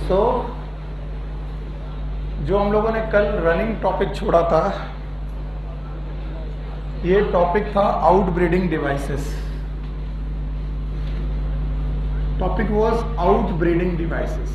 सो जो हम लोगों ने कल रनिंग टॉपिक छोड़ा था, ये टॉपिक था outbreeding devices. Topic was outbreeding devices.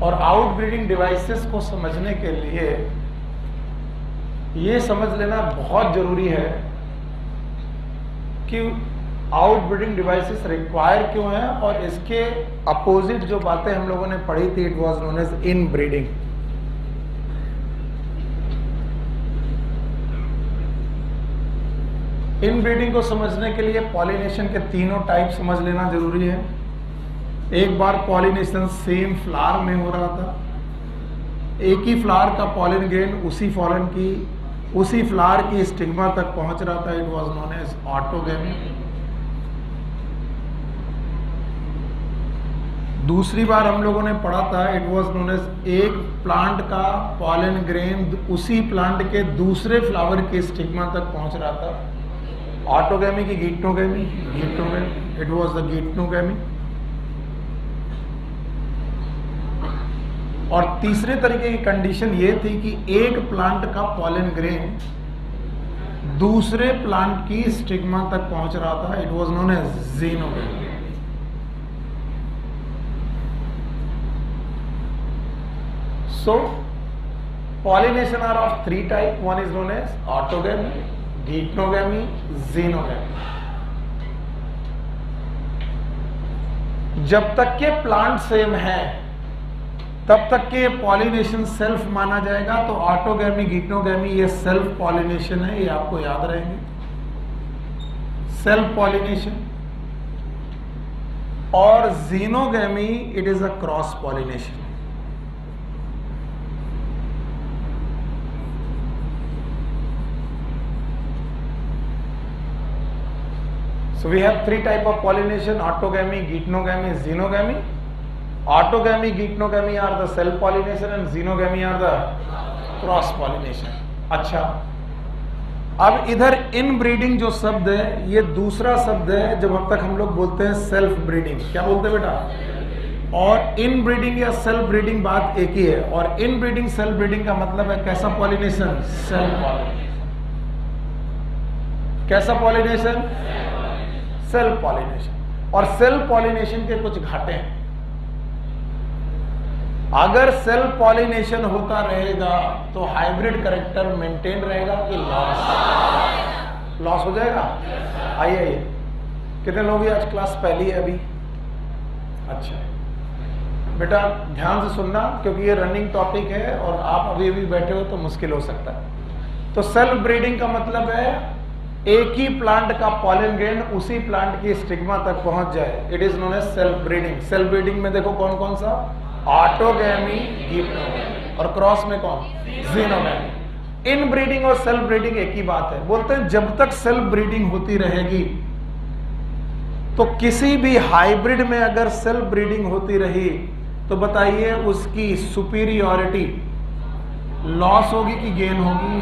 और आउटब्रीडिंग डिवाइसेस को समझने के लिए ये समझ लेना बहुत जरूरी है कि आउटब्रीडिंग डिवाइसेस रिक्वायर क्यों है, और इसके अपोजिट जो बातें हम लोगों ने पढ़ी थी, it was known as inbreeding. Inbreeding को समझने के लिए पॉलिनेशन के तीनों टाइप समझ लेना जरूरी है। एक बार पॉलिनेशन सेम फ्लावर में हो रहा था, एक ही फ्लावर का पॉलिन ग्रेन उसी फ्लावर की स्टिग्मा तक पहुंच रहा था। It was known as autogamy. दूसरी बार हम लोगों ने पढ़ा था, इट वाज नोन एज एक प्लांट का पॉलिन ग्रेन उसी प्लांट के दूसरे फ्लावर के स्टिग्मा तक पहुंच रहा था। ऑटोगेमी की गीटोगेमी, इट वाज द गीटोगेमी। और तीसरे तरीके की कंडीशन ये थी कि एक प्लांट का पॉलन ग्रेन दूसरे प्लांट की स्टिग्मा तक पहुंच रहा था। It was known as xenogamy. So pollination are of three type. One is known as autogamy, geitonogamy, xenogamy. जब तक के प्लांट सेम है तब तक के पॉलिनेशन सेल्फ माना जाएगा। तो ऑटोगेमी, गीटोगेमी ये सेल्फ पॉलिनेशन है, ये आपको याद रहेंगे, सेल्फ पॉलिनेशन। और xenogamy it is a cross pollination. So we have three type of pollination: autogamy, geitonogamy, xenogamy. Autogamy, geitonogamy are the self pollination and xenogamy are the cross pollination. अच्छा, अब इधर inbreeding जो शब्द है ये दूसरा शब्द है। जब अब तक हम लोग बोलते हैं सेल्फ ब्रीडिंग, क्या बोलते हैं बेटा? और इनब्रीडिंग या सेल्फ ब्रीडिंग बात एक ही है। और इनब्रीडिंग सेल्फ ब्रीडिंग का मतलब है कैसा पॉलिनेशन? Self pollination. कैसा पॉलिनेशन? Self pollination. और सेल्फ पॉलिनेशन के कुछ घाटे हैं। अगर सेल्फ पॉलिनेशन होता रहेगा तो हाइब्रिड कैरेक्टर मेंटेन रहेगा कि लॉस हो जाएगा? आइए कितने लोग हैं आज क्लास पहली है अभी? अच्छा बेटा ध्यान से सुनना, क्योंकि ये रनिंग टॉपिक है और आप अभी अभी बैठे हो तो मुश्किल हो सकता है। तो सेल्फ ब्रीडिंग का मतलब है एक ही प्लांट का पॉलन ग्रेन उसी प्लांट की स्टिग्मा तक पहुंच जाए। It is known as self breeding. Self breeding में देखो कौन कौन सा? ऑटोगेमी, गीटोगेमी, और क्रॉस में कौन? ज़ीनोगेमी। इन ब्रीडिंग और सेल्फ ब्रीडिंग एक ही बात है। बोलते हैं जब तक सेल्फ ब्रीडिंग होती रहेगी तो किसी भी हाइब्रिड में अगर सेल्फ ब्रीडिंग होती रही तो बताइए उसकी सुपीरियॉरिटी लॉस होगी कि गेन होगी?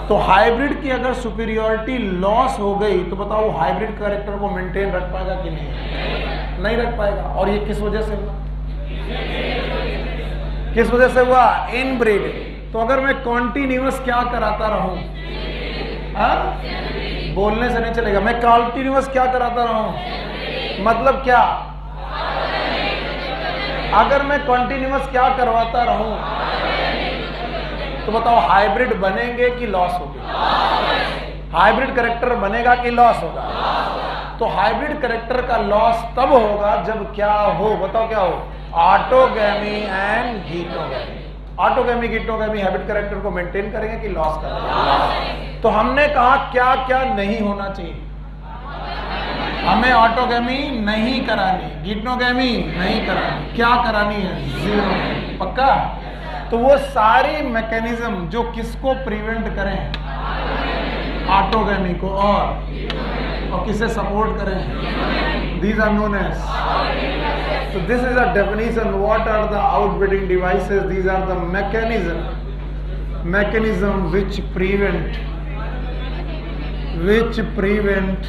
तो हाइब्रिड की अगर सुपीरियॉरिटी लॉस हो गई तो बताओ हाइब्रिड कैरेक्टर को मेंटेन रख पाएगा कि नहीं रख पाएगा। और ये किस वजह से हुआ? किस वजह से हुआ? इनब्रीडिंग। तो अगर मैं कॉन्टिन्यूअस क्या कराता रहूं, बोलने से नहीं चलेगा, मैं कॉन्टिन्यूअस क्या कराता रहूं, मतलब क्या? अगर मैं कॉन्टिन्यूअस क्या करवाता रहूं तो बताओ हाइब्रिड बनेंगे कि लॉस होगी? हाइब्रिड कैरेक्टर बनेगा कि लॉस होगा? तो हाइब्रिड कैरेक्टर का लॉस तब होगा जब क्या हो? बताओ क्या हो? Autogamy and geitonogamy. Autogamy, geitonogamy hybrid character को मेंटेन करेंगे कि लॉस करेंगे? तो हमने कहा क्या क्या नहीं होना चाहिए। हमें ऑटोगेमी नहीं करानी, गीटोगेमी नहीं करानी, क्या करानी है? ज़ीनोगेमी। पक्का? तो वो सारी मैकेनिज्म जो किसको प्रिवेंट करें? ऑटोगैमी को, और किसे सपोर्ट करें? These are known as. So this is a definition. What are the outbreeding devices? These are the mechanism which prevent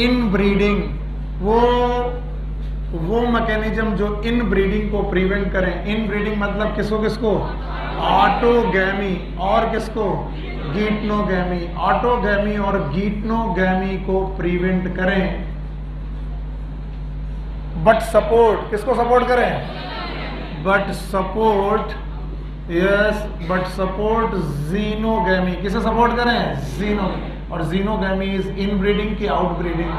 inbreeding. वो मैकेनिज्म जो इनब्रीडिंग को प्रिवेंट करें। इनब्रीडिंग मतलब किसको? ऑटोगैमी, और किसको? गीटनोगैमी। ऑटोगैमी और गीटनोगैमी को प्रिवेंट करें, बट सपोर्ट, किसको सपोर्ट करें? But support xenogamy. किसे सपोर्ट करें? जीनोगैमी। और जीनोगैमी इज इनब्रीडिंग की आउटब्रीडिंग।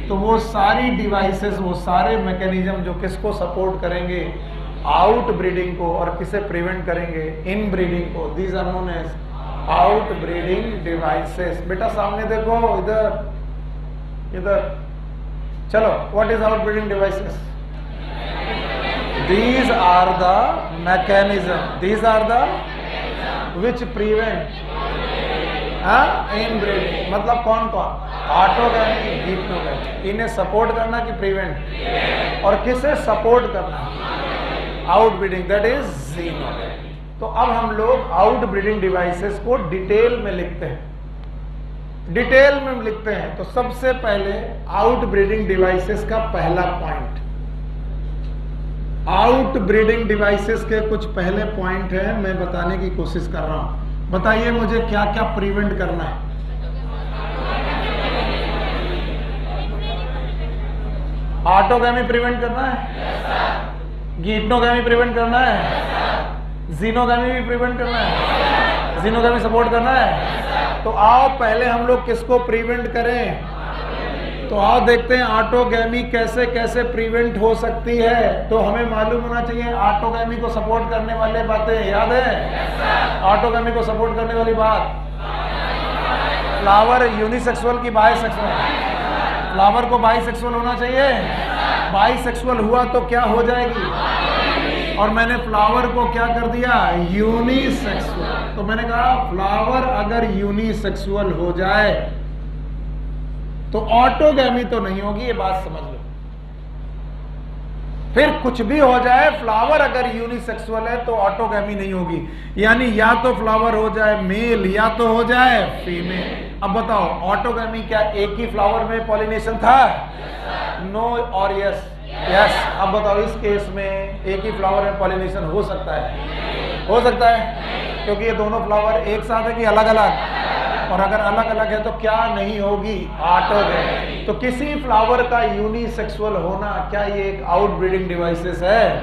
तो वो सारी डिवाइसेस, वो सारे मैकेनिज्म जो किसको सपोर्ट करेंगे? आउटब्रीडिंग को, और किसे प्रिवेंट करेंगे? इनब्रीडिंग को। These are known as outbreeding devices. बेटा सामने देखो, इधर चलो, what is outbreeding devices? These are the mechanism. These are the which prevent inbreeding. मतलब कौन? ऑटोगैमी, गीटनोगैमी। इन्हें सपोर्ट करना कि प्रिवेंट? और किसे सपोर्ट करना? Outbreeding, that is xenogamy. तो अब हम लोग आउटब्रीडिंग डिवाइसेस को डिटेल में लिखते हैं। तो सबसे पहले आउटब्रीडिंग डिवाइसेस का पहला पॉइंट, आउटब्रीडिंग डिवाइसेस के कुछ पहले पॉइंट है, मैं बताने की कोशिश कर रहा हूं। बताइए मुझे क्या क्या प्रिवेंट करना है? ऑटोगैमी प्रिवेंट करना है, गीटनोगैमी प्रिवेंट करना है, जीनोगैमी भी प्रिवेंट करना है, जीनोगैमी सपोर्ट करना है। तो आओ पहले हम लोग किसको प्रिवेंट करें? तो आओ देखते हैं ऑटोगैमी कैसे कैसे प्रिवेंट हो सकती है। तो हमें मालूम होना चाहिए ऑटोगैमी को सपोर्ट करने वाले बातें याद है? ऑटोगैमी को सपोर्ट करने वाली बात, फ्लावर यूनिसेक्सुअल की बाइसेक्सुअल? फ्लावर को बाइसेक्सुअल होना चाहिए। बाइसेक्सुअल हुआ तो क्या हो जाएगी? और मैंने फ्लावर को क्या कर दिया? यूनिसेक्सुअल। तो मैंने कहा फ्लावर अगर यूनिसेक्सुअल हो जाए तो ऑटोगैमी तो नहीं होगी, ये बात समझ लो। फिर कुछ भी हो जाए, फ्लावर अगर यूनिसेक्सुअल है तो ऑटोगैमी नहीं होगी। यानी या तो फ्लावर हो जाए मेल या तो हो जाए फीमेल। अब बताओ ऑटोगैमी क्या एक ही फ्लावर में पॉलिनेशन था? नो और यस। यस। अब बताओ इस केस में एक ही फ्लावर में पॉलिनेशन हो सकता है? हो सकता है, क्योंकि ये दोनों फ्लावर एक साथ है कि अलग अलग? और अगर अलग अलग है तो क्या नहीं होगी? ऑटोगैमी। तो किसी फ्लावर का यूनिसेक्सुअल होना, क्या ये एक आउटब्रीडिंग डिवाइसेस है?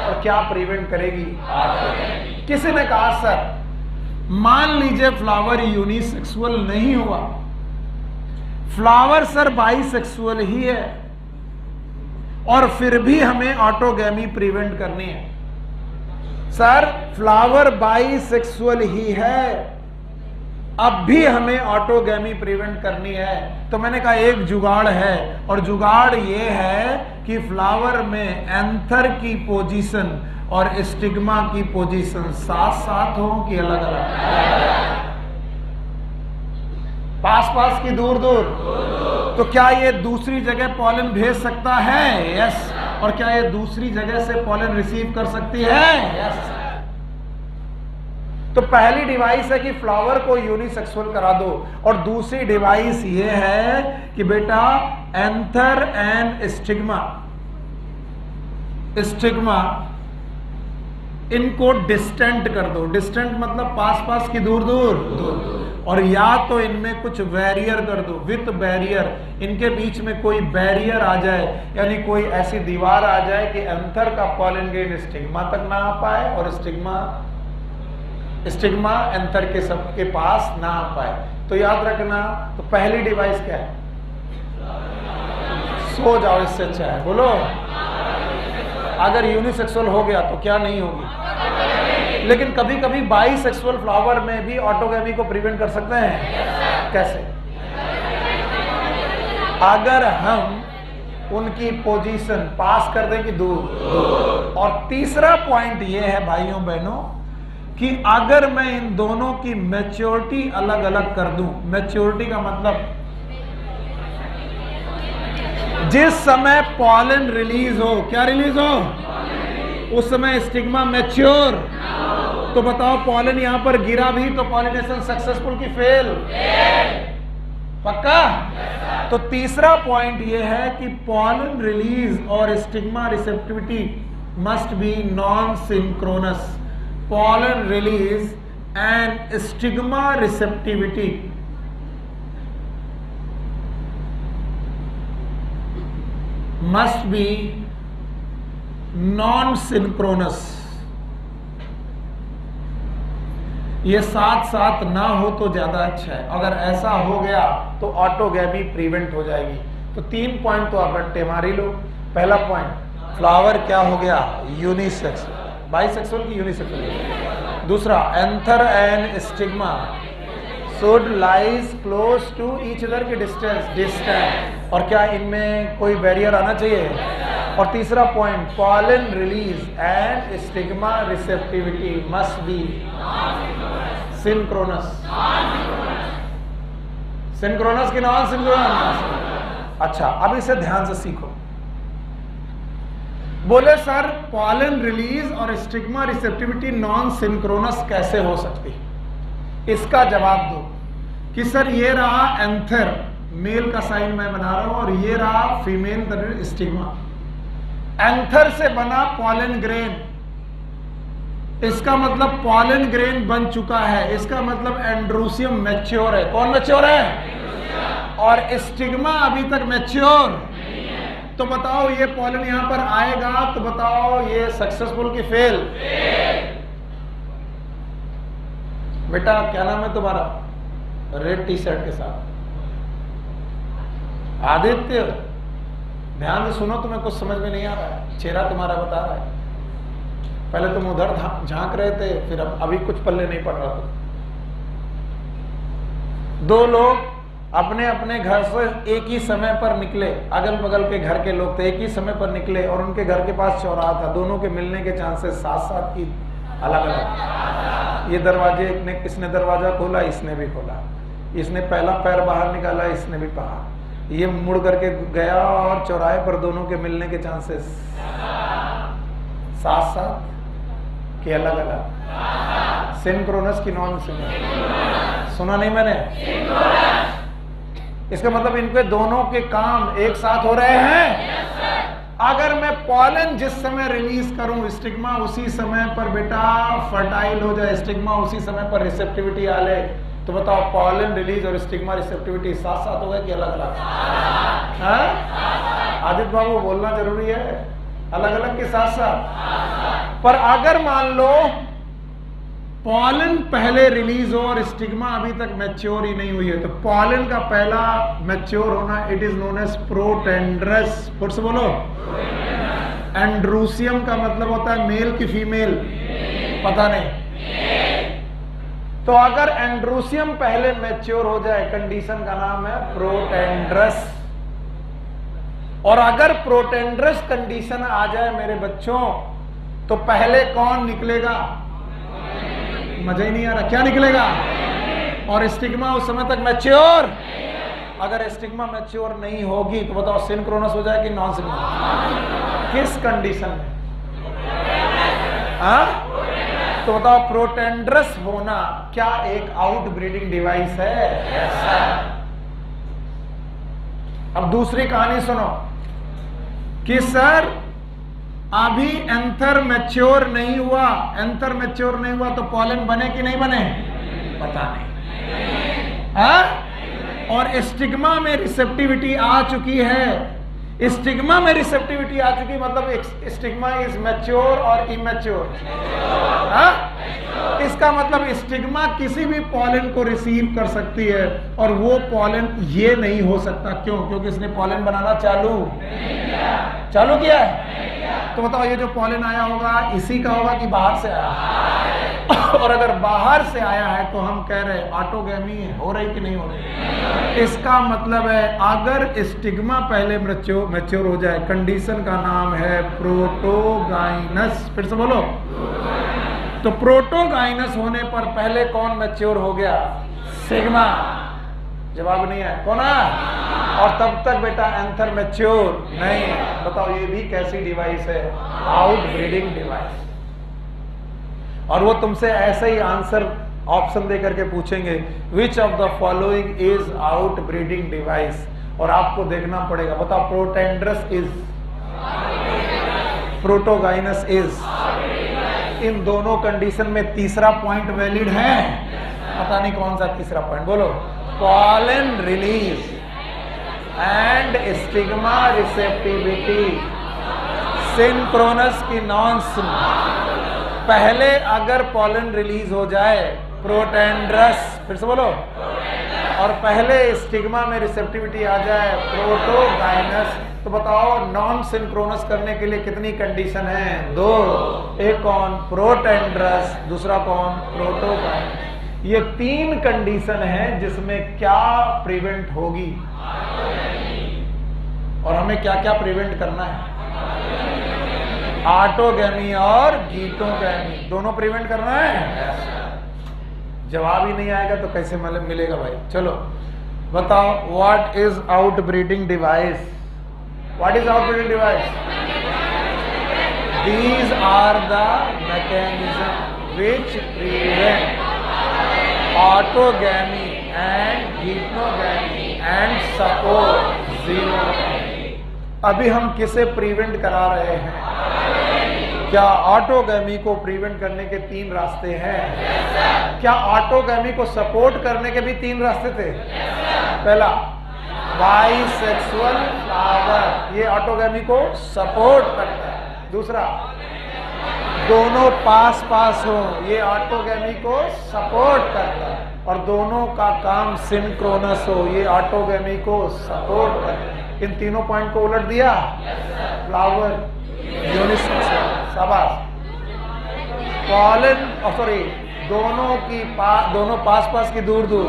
और क्या प्रिवेंट करेगी? ऑटोगैमी। किसी ने कहा सर मान लीजिए फ्लावर यूनिसेक्सुअल नहीं हुआ, फ्लावर सर बाइसेक्सुअल ही है, और फिर भी हमें ऑटोगैमी प्रिवेंट करनी है। सर फ्लावर बाइसेक्सुअल ही है, अब भी हमें ऑटोगैमी प्रिवेंट करनी है। तो मैंने कहा एक जुगाड़ है, और जुगाड़ ये है कि फ्लावर में एंथर की पोजीशन और स्टिग्मा की पोजीशन साथ साथ हो कि अलग अलग? पास पास की दूर दूर? तो क्या ये दूसरी जगह पॉलन भेज सकता है? यस। और क्या ये दूसरी जगह से पॉलन रिसीव कर सकती है? यस। तो पहली डिवाइस है कि फ्लावर को यूनिसेक्सुअल करा दो, और दूसरी डिवाइस ये है कि बेटा एंथर एंड स्टिग्मा इनको डिस्टेंट कर दो। डिस्टेंट मतलब पास पास की दूर दूर? और या तो इनमें कुछ बैरियर कर दो, विथ बैरियर, इनके बीच में कोई बैरियर आ जाए, यानी कोई ऐसी दीवार आ जाए कि एंथर का पॉलन ग्रेन स्टिग्मा तक ना आ पाए और स्टिग्मा एंथर के सबके पास ना आ पाए। तो याद रखना, तो पहली डिवाइस क्या है? सो जाओ, इससे अच्छा है बोलो। अगर यूनिसेक्सुअल हो गया तो क्या नहीं होगी? लेकिन कभी कभी बाइसेक्सुअल फ्लावर में भी ऑटोगैमी को प्रिवेंट कर सकते हैं। कैसे? अगर हम उनकी पोजीशन पास कर दें कि दूर। और तीसरा पॉइंट ये है भाइयों बहनों कि अगर मैं इन दोनों की मैच्योरिटी अलग अलग कर दूं, मैच्योरिटी का मतलब जिस समय पॉलन रिलीज हो, क्या रिलीज हो, उस समय स्टिग्मा मैच्योर, तो बताओ पॉलन यहां पर गिरा भी तो पॉलिनेशन सक्सेसफुल की फेल? पक्का? तो तीसरा पॉइंट यह है कि पॉलन रिलीज और stigma receptivity must be non synchronous. Pollen release and stigma receptivity must be non-synchronous. ये साथ साथ ना हो तो ज्यादा अच्छा है. अगर ऐसा हो गया तो ऑटोगैमी प्रिवेंट हो जाएगी. तो 3 पॉइंट तो आप रट्टे मार ही लो. पहला पॉइंट, फ्लावर क्या हो गया, यूनिसेक्सुअल, बाइसेक्सुअल की यूनिसेक्सुअल. दूसरा, anther and stigma should lies close to each other के डिस्टेंस. और क्या इनमें कोई बैरियर आना चाहिए? और तीसरा point, pollen release and stigma receptivity must be synchronous. Synchronous की नॉन सिंक्रोनस? अच्छा, अब इसे ध्यान से सीखो. बोले सर पॉलन रिलीज और स्टिग्मा रिसेप्टिविटी नॉन सिंक्रोनस कैसे हो सकती? इसका जवाब दो कि सर ये रहा एंथर, मेल का साइन मैं बना रहा हूं, और ये रहा फीमेल स्टिग्मा. एंथर से बना पॉलन ग्रेन, इसका मतलब पॉलन ग्रेन बन चुका है, इसका मतलब एंड्रोसियम मैच्योर है. कौन मैच्योर है? और स्टिग्मा अभी तक मैच्योर. तो बताओ ये पॉलन यहां पर आएगा तो बताओ ये सक्सेसफुल की फेल? बेटा क्या नाम है तुम्हारा, रेड टी शर्ट के साथ? आदित्य. ध्यान से सुनो, तुम्हें कुछ समझ में नहीं आ रहा है, चेहरा तुम्हारा बता रहा है. पहले तुम उधर झांक रहे थे, फिर अभी कुछ पल्ले नहीं पड़ रहा था. 2 लोग अपने अपने घर से एक ही समय पर निकले, अगल बगल के घर के लोग थे, एक ही समय पर निकले और उनके घर के पास चौराहा था. दोनों के मिलने के चांसेस साथ की अलग अलग. ये दरवाजे, इसने दरवाजा खोला, इसने भी खोला, इसने पहला पैर बाहर निकाला, इसने भी बाहर, ये मुड़ करके गया और चौराहे पर दोनों के मिलने के चांसेस साथ के अलग अलग. सिंक्रोनस की नॉन सिंक्रोनस? सुना नहीं मैंने? इसका मतलब इनके दोनों के काम एक साथ हो रहे हैं. अगर मैं पॉलन जिस समय रिलीज करूं, स्टिग्मा उसी समय पर बेटा फर्टाइल हो जाए, स्टिग्मा उसी समय पर रिसेप्टिविटी आ ले, तो बताओ पॉलन रिलीज और स्टिग्मा रिसेप्टिविटी साथ साथ हो गए कि अलग अलग? आदित्य बाबू बोलना जरूरी है, अलग अलग के साथ साथ. पर अगर मान लो पॉलन पहले रिलीज हो और स्टिग्मा अभी तक मैच्योर ही नहीं हुई है, तो पॉलन का पहला मैच्योर होना it is known as protandrous. फिर से बोलो. एंड्रोसियम का मतलब होता है मेल की फीमेल? पता नहीं. तो अगर एंड्रोसियम पहले मैच्योर हो जाए, कंडीशन का नाम है प्रोटेंड्रस. और अगर प्रोटेंड्रस कंडीशन आ जाए मेरे बच्चों, तो पहले कौन निकलेगा? मजा ही नहीं आ रहा, क्या निकलेगा? और स्टिग्मा उस समय तक मैच्योर? अगर स्टिग्मा मैच्योर नहीं होगी तो बताओ सिंक्रोनस हो जाए कि नॉन सिंक्रोनस? किस कंडीशन में? तो बताओ प्रोटेंड्रस होना क्या एक आउट ब्रीडिंग डिवाइस है? अब दूसरी कहानी सुनो कि सर अभी एंथर मैच्योर नहीं हुआ, एंथर मैच्योर नहीं हुआ तो पॉलन बने कि नहीं बने? पता नहीं. और स्टिग्मा में रिसेप्टिविटी आ चुकी है. स्टिग्मा में रिसेप्टिविटी आ चुकी मतलब स्टिग्मा इज मैच्योर और इमैच्योर. इसका मतलब स्टिग्मा किसी भी पॉलन को रिसीव कर सकती है और वो पॉलन ये नहीं हो सकता. क्यों? क्योंकि इसने पॉलन बनाना चालू किया है. तो बताओ ये जो पॉलन आया होगा इसी का होगा कि बाहर से आया? और अगर बाहर से आया है तो हम कह रहे ऑटोगैमी हो रही कि नहीं हो रही? इसका मतलब है अगर स्टिग्मा पहले मैच्योर हो जाए, कंडीशन का नाम है प्रोटोगाइनस. फिर से बोलो. तो प्रोटोगाइनस होने पर पहले कौन मैच्योर हो गया? सिग्मा। जवाब नहीं है, कौन है? और तब तक बेटा एंथर मैच्योर नहीं। बताओ ये भी कैसी डिवाइस है? Outbreeding device. और वो तुमसे ऐसे ही आंसर ऑप्शन दे करके पूछेंगे, which of the following is outbreeding device, और आपको देखना पड़ेगा। बताओ प्रोटेंड्रस इज, प्रोटोगाइनस इज। इन दोनों कंडीशन में तीसरा पॉइंट वैलिड है? पता नहीं कौन सा तीसरा पॉइंट, बोलो। Pollen release and stigma receptivity synchronous की नॉन। पहले अगर पॉलन रिलीज हो जाए प्रोटेंड्रस, फिर से बोलो, और पहले स्टिग्मा में रिसेप्टिविटी आ जाए प्रोटोगाइनस, तो बताओ नॉन सिंक्रोनस करने के लिए कितनी कंडीशन है? 2। एक कौन? प्रोटेंड्रस, दूसरा कौन? प्रोटोगाइनस। ये 3 कंडीशन है जिसमें क्या प्रिवेंट होगी, और हमें क्या क्या प्रिवेंट करना है? ऑटोगैमी और गीटोगैमी दोनों प्रिवेंट करना है। जवाब ही नहीं आएगा तो कैसे मतलब मिलेगा भाई? चलो बताओ, what is outbreeding device? What is outbreeding device? These are the mechanism which prevent autogamy and geitonogamy and support xenogamy. अभी हम किसे प्रिवेंट करा रहे हैं? क्या ऑटोगैमी को प्रिवेंट करने के 3 रास्ते हैं? क्या ऑटोगैमी को सपोर्ट करने के भी 3 रास्ते थे? पहला बाइसेक्सुअल फ्लावर, ये ऑटोगैमी को सपोर्ट करता है। दूसरा दोनों पास पास हो, ये ऑटोगैमी को सपोर्ट करता है। और दोनों का काम सिंक्रोनस हो, ये ऑटोगैमी को सपोर्ट करता है। इन तीनों पॉइंट को उलट दिया, फ्लावर यूनिसेक्सुअल, शाबाश। पॉलन सॉरी दोनों पास पास की दूर दूर।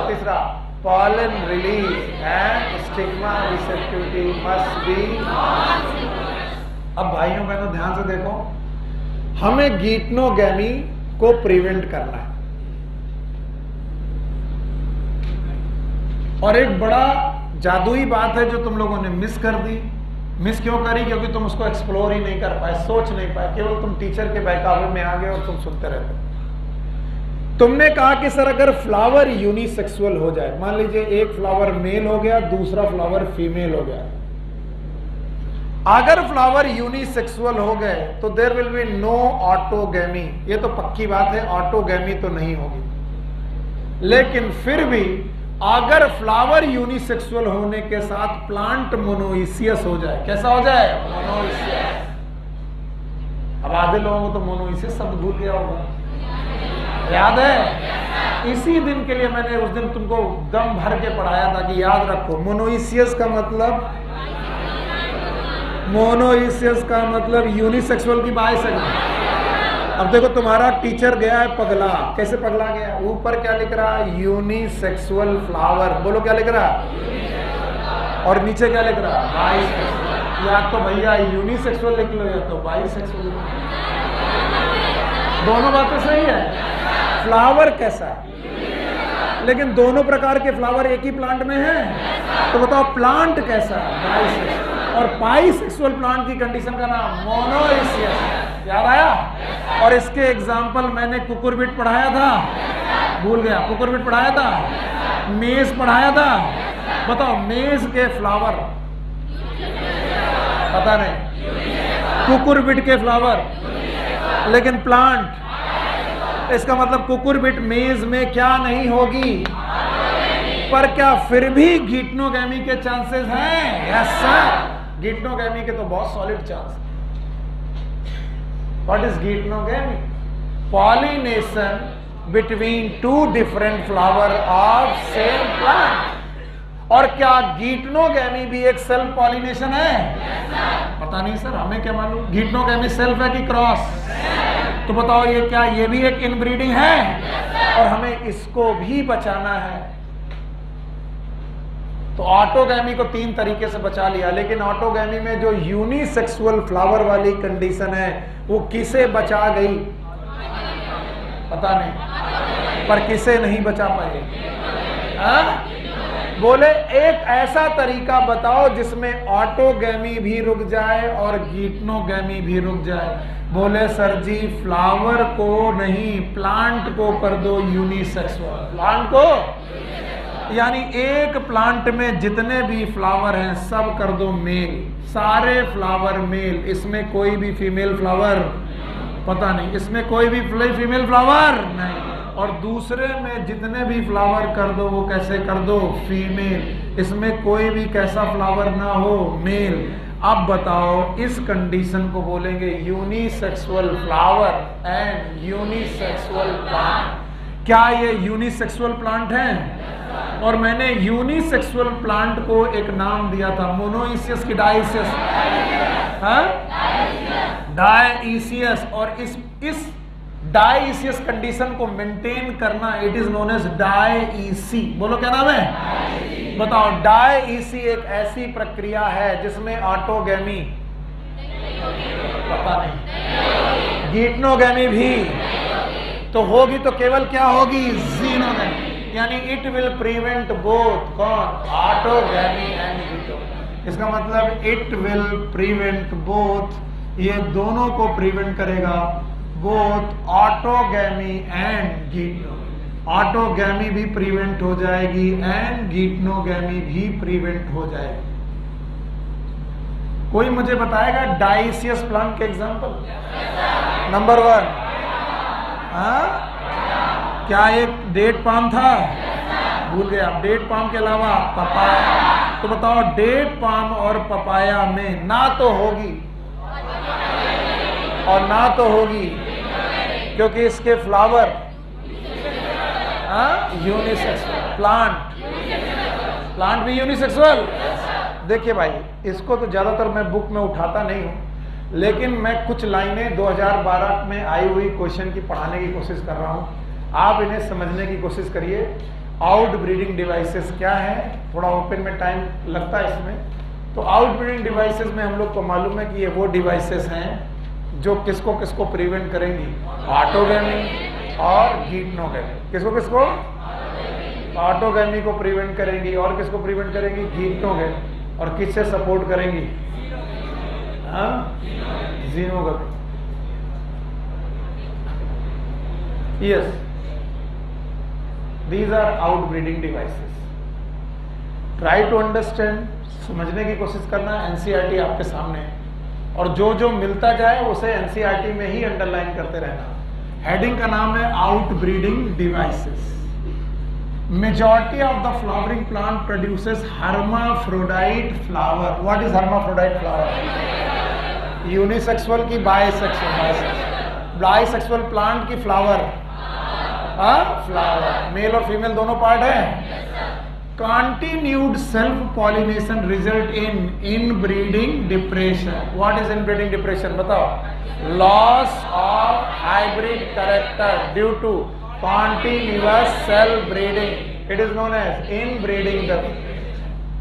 तीसरा pollen release and stigma receptivity must be. अब भाइयों बहनों ध्यान से देखो, हमें गीटनोगैमी को प्रिवेंट करना है। और एक बड़ा जादुई बात है जो तुम लोगों ने मिस कर दी। मिस क्यों करी? क्योंकि तुम उसको एक्सप्लोर ही नहीं कर पाए, सोच नहीं पाए, केवल तुम टीचर के बहकावे में आ गए और तुम सुनते रहते। तुमने कहा कि सर अगर फ्लावर यूनिसेक्सुअल हो जाए, मान लीजिए एक फ्लावर मेल हो गया, दूसरा फ्लावर फीमेल हो गया। अगर फ्लावर यूनिसेक्सुअल हो गए तो there will be no autogamy. ये तो पक्की बात है, ऑटोगैमी तो नहीं होगी। लेकिन फिर भी अगर फ्लावर यूनिसेक्सुअल होने के साथ प्लांट मोनोइसियस हो जाए, कैसा हो जाए? मोनोइसियस। अब आधे लोगों को तो मोनोइसियस शब्द भूल गया होगा, याद है? इसी दिन के लिए मैंने उस दिन तुमको दम भर के पढ़ाया था कि याद रखो, मोनोइसियस का मतलब यूनिसेक्सुअल की बाइसेक्सुअल। अब देखो तुम्हारा टीचर गया है पगला, कैसे पगला गया? ऊपर क्या लिख रहा है? Unisexual flower. बोलो क्या लिख रहा है? और नीचे क्या लिख रहा है? बाइसेक्सुअल। या तो भैया यूनिसेक्सुअल लिख लो या तो बाइसेक्सुअल लिख लो, दोनों बातें सही है। फ्लावर कैसा है? लेकिन दोनों प्रकार के फ्लावर एक ही प्लांट में है, तो बताओ प्लांट कैसा है? बाइसेक्सुअल। और बाइसेक्सुअल प्लांट की कंडीशन का नाम मोनोइसियस। याद आया? और इसके एग्जाम्पल मैंने कुकुरबिट पढ़ाया था, भूल गया, कुकुरबिट पढ़ाया था, मेज पढ़ाया था। बताओ मेज के फ्लावर, पता नहीं, कुकुरबिट के फ्लावर, लेकिन प्लांट। इसका मतलब कुकुरबिट मेज में क्या नहीं होगी? पर क्या फिर भी गीटनोगैमी के चांसेस हैं? यस सर, गीटनोगैमी के तो बहुत solid chance. What is geitonogamy? Pollination between two different flower of same plant. और क्या गीटनोगैमी भी एक सेल्फ पॉलिनेशन है? पता नहीं सर, हमें क्या मालूम। गीटनोगैमी सेल्फ है कि क्रॉस? तो बताओ ये क्या, ये भी एक इनब्रीडिंग है? और हमें इसको भी बचाना है। तो ऑटोगैमी को 3 तरीके से बचा लिया, लेकिन ऑटोगैमी में जो यूनिसेक्सुअल फ्लावर वाली कंडीशन है वो किसे बचा गई? पता नहीं, पर किसे नहीं बचा पाए? हाँ? बोले एक ऐसा तरीका बताओ जिसमें ऑटोगैमी भी रुक जाए और गीटनोगैमी भी रुक जाए। बोले सर जी फ्लावर को नहीं, प्लांट को कर दो यूनिसेक्सुअल। प्लांट को यानी एक प्लांट में जितने भी फ्लावर हैं सब कर दो मेल, सारे फ्लावर मेल, इसमें कोई भी फीमेल फ्लावर पता नहीं, इसमें कोई भी फीमेल फ्लावर नहीं, और दूसरे में जितने भी फ्लावर कर दो वो कैसे कर दो? फीमेल, इसमें कोई भी कैसा फ्लावर ना हो? मेल। अब बताओ इस कंडीशन को बोलेंगे unisexual flower and unisexual plant. क्या ये यूनिसेक्सुअल प्लांट है? और मैंने यूनिसेक्सुअल प्लांट को एक नाम दिया था, मोनोइसियस की डाइसियस? डाइसियस। और इस डाइसियस कंडीशन को मेंटेन करना it is known as dioecy. बोलो क्या नाम है? बताओ। डाइसी एक ऐसी प्रक्रिया है जिसमें ऑटोगैमी पता नहीं, गीटनोगैमी भी तो होगी, तो केवल क्या होगी? जीनोगैमी। यानी इट विल प्रिवेंट बोथ कौन? Autogamy and geitonogamy. इसका मतलब इट विल प्रिवेंट बोथ, ये दोनों को प्रिवेंट करेगा, बोथ ऑटोगैमी एंड गीटनोगैमी। ऑटोगैमी भी प्रिवेंट हो जाएगी एंड गीटनोगैमी भी प्रिवेंट हो जाएगी। कोई मुझे बताएगा डाइसियस प्लांट के एग्जांपल? नंबर 1, क्या एक डेट पाम था? भूल गया। डेट पाम के अलावा पपाया। तो बताओ डेट पाम और पपाया में ना तो होगी और ना तो होगी, क्योंकि इसके फ्लावर यूनिसेक्सुअल। प्लांट भी यूनिसेक्सुअल। देखिए भाई, इसको तो ज्यादातर मैं बुक में उठाता नहीं हूं, लेकिन मैं कुछ लाइनें 2012 में आई हुई क्वेश्चन की पढ़ाने की कोशिश कर रहा हूं। आप इन्हें समझने की कोशिश करिए। आउट ब्रीडिंग डिवाइसेस क्या है, थोड़ा ओपन में टाइम लगता है इसमें। तो आउट ब्रीडिंग डिवाइसेस में हम लोग को मालूम है कि ये वो डिवाइसेस हैं जो किसको किसको प्रिवेंट करेंगी? ऑटोगैमी और गीटनोगैमी। किसको किसको? ऑटोगैमी को प्रिवेंट करेंगी और किसको प्रिवेंट करेंगी? गीटनोगैमी। और किससे सपोर्ट करेंगी? Xenogamy. Yes, these are out breeding devices. Try to understand, समझने की कोशिश करना। एनसीईआरटी आपके सामने है और जो जो मिलता जाए उसे एनसीईआरटी में ही अंडरलाइन करते रहना। हेडिंग का नाम है out breeding devices. Majority of the flowering plant produces hermaphrodite flower. What is hermaphrodite flower? Unisexual की बाइसेक्सुअल? बाइसेक्सुअल प्लांट की फ्लावर। फ्लावर मेल और फीमेल दोनों पार्ट है। Continued self-pollination result in inbreeding depression. What is inbreeding depression? बताओ। Loss of hybrid character due to continuous self-breeding. It is known as inbreeding.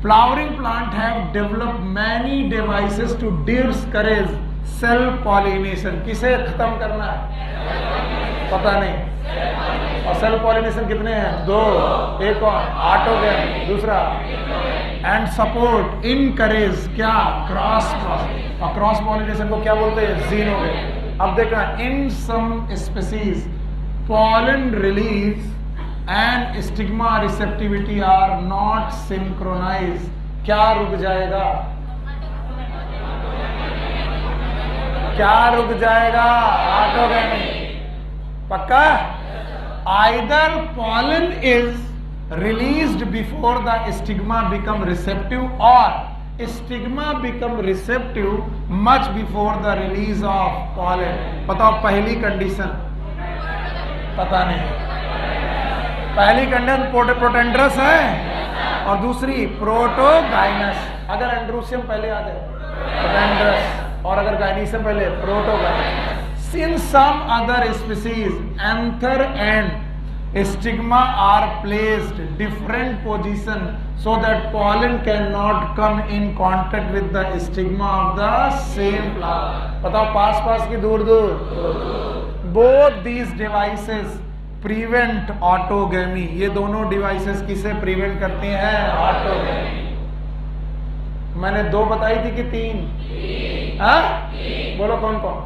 Flowering plant have developed many devices to discourage self-pollination. किसे खत्म करना है? पता नहीं। और self pollination कितने हैं? 2। एक और ऑटोगैमी, दूसरा एंड सपोर्ट इनकरेज क्या? क्रॉस। और क्रॉस पॉलिनेशन को क्या बोलते हैं? जीनोगैमी। अब देखना, in some species pollen release and stigma receptivity are not synchronized. क्या रुक जाएगा? क्या रुक जाएगा? ऑटोगैमी। पक्का? Either pollen is released before the stigma become receptive or stigma become receptive much before the release of pollen. बताओ पहली condition? पता नहीं। पहली कंडीशन प्रोटेंड्रस है और दूसरी प्रोटोगाइनस। अगर एंड्रोसियम पहले आ जाए प्रोटेंड्रस और अगर गाइनीसियम पहले protogynous. Since some other species, anther and stigma are placed different position so that pollen cannot come in contact with the stigma of the same flower. बताओ पास पास की दूर दूर? Both these devices prevent autogamy. ये दोनों devices किसे prevent करते हैं? Autogamy. मैंने 2 बताई थी कि 3? हाँ, बोलो कौन कौन?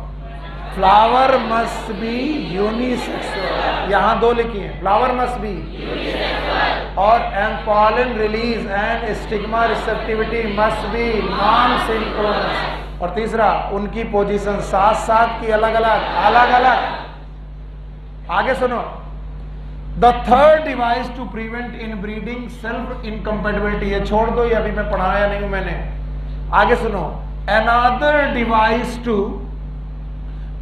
फ्लावर मस्ट बी यूनिसेक्सुअल, यहां 2 लिखी है, फ्लावर मस्ट बी, और pollen release and stigma receptivity must be non synchronous. और तीसरा, उनकी पोजीशन साथ साथ की अलग अलग। आगे सुनो, the third device to prevent inbreeding self incompatibility. ये छोड़ दो, ये अभी मैं पढ़ाया नहीं हूं मैंने। आगे सुनो, another device to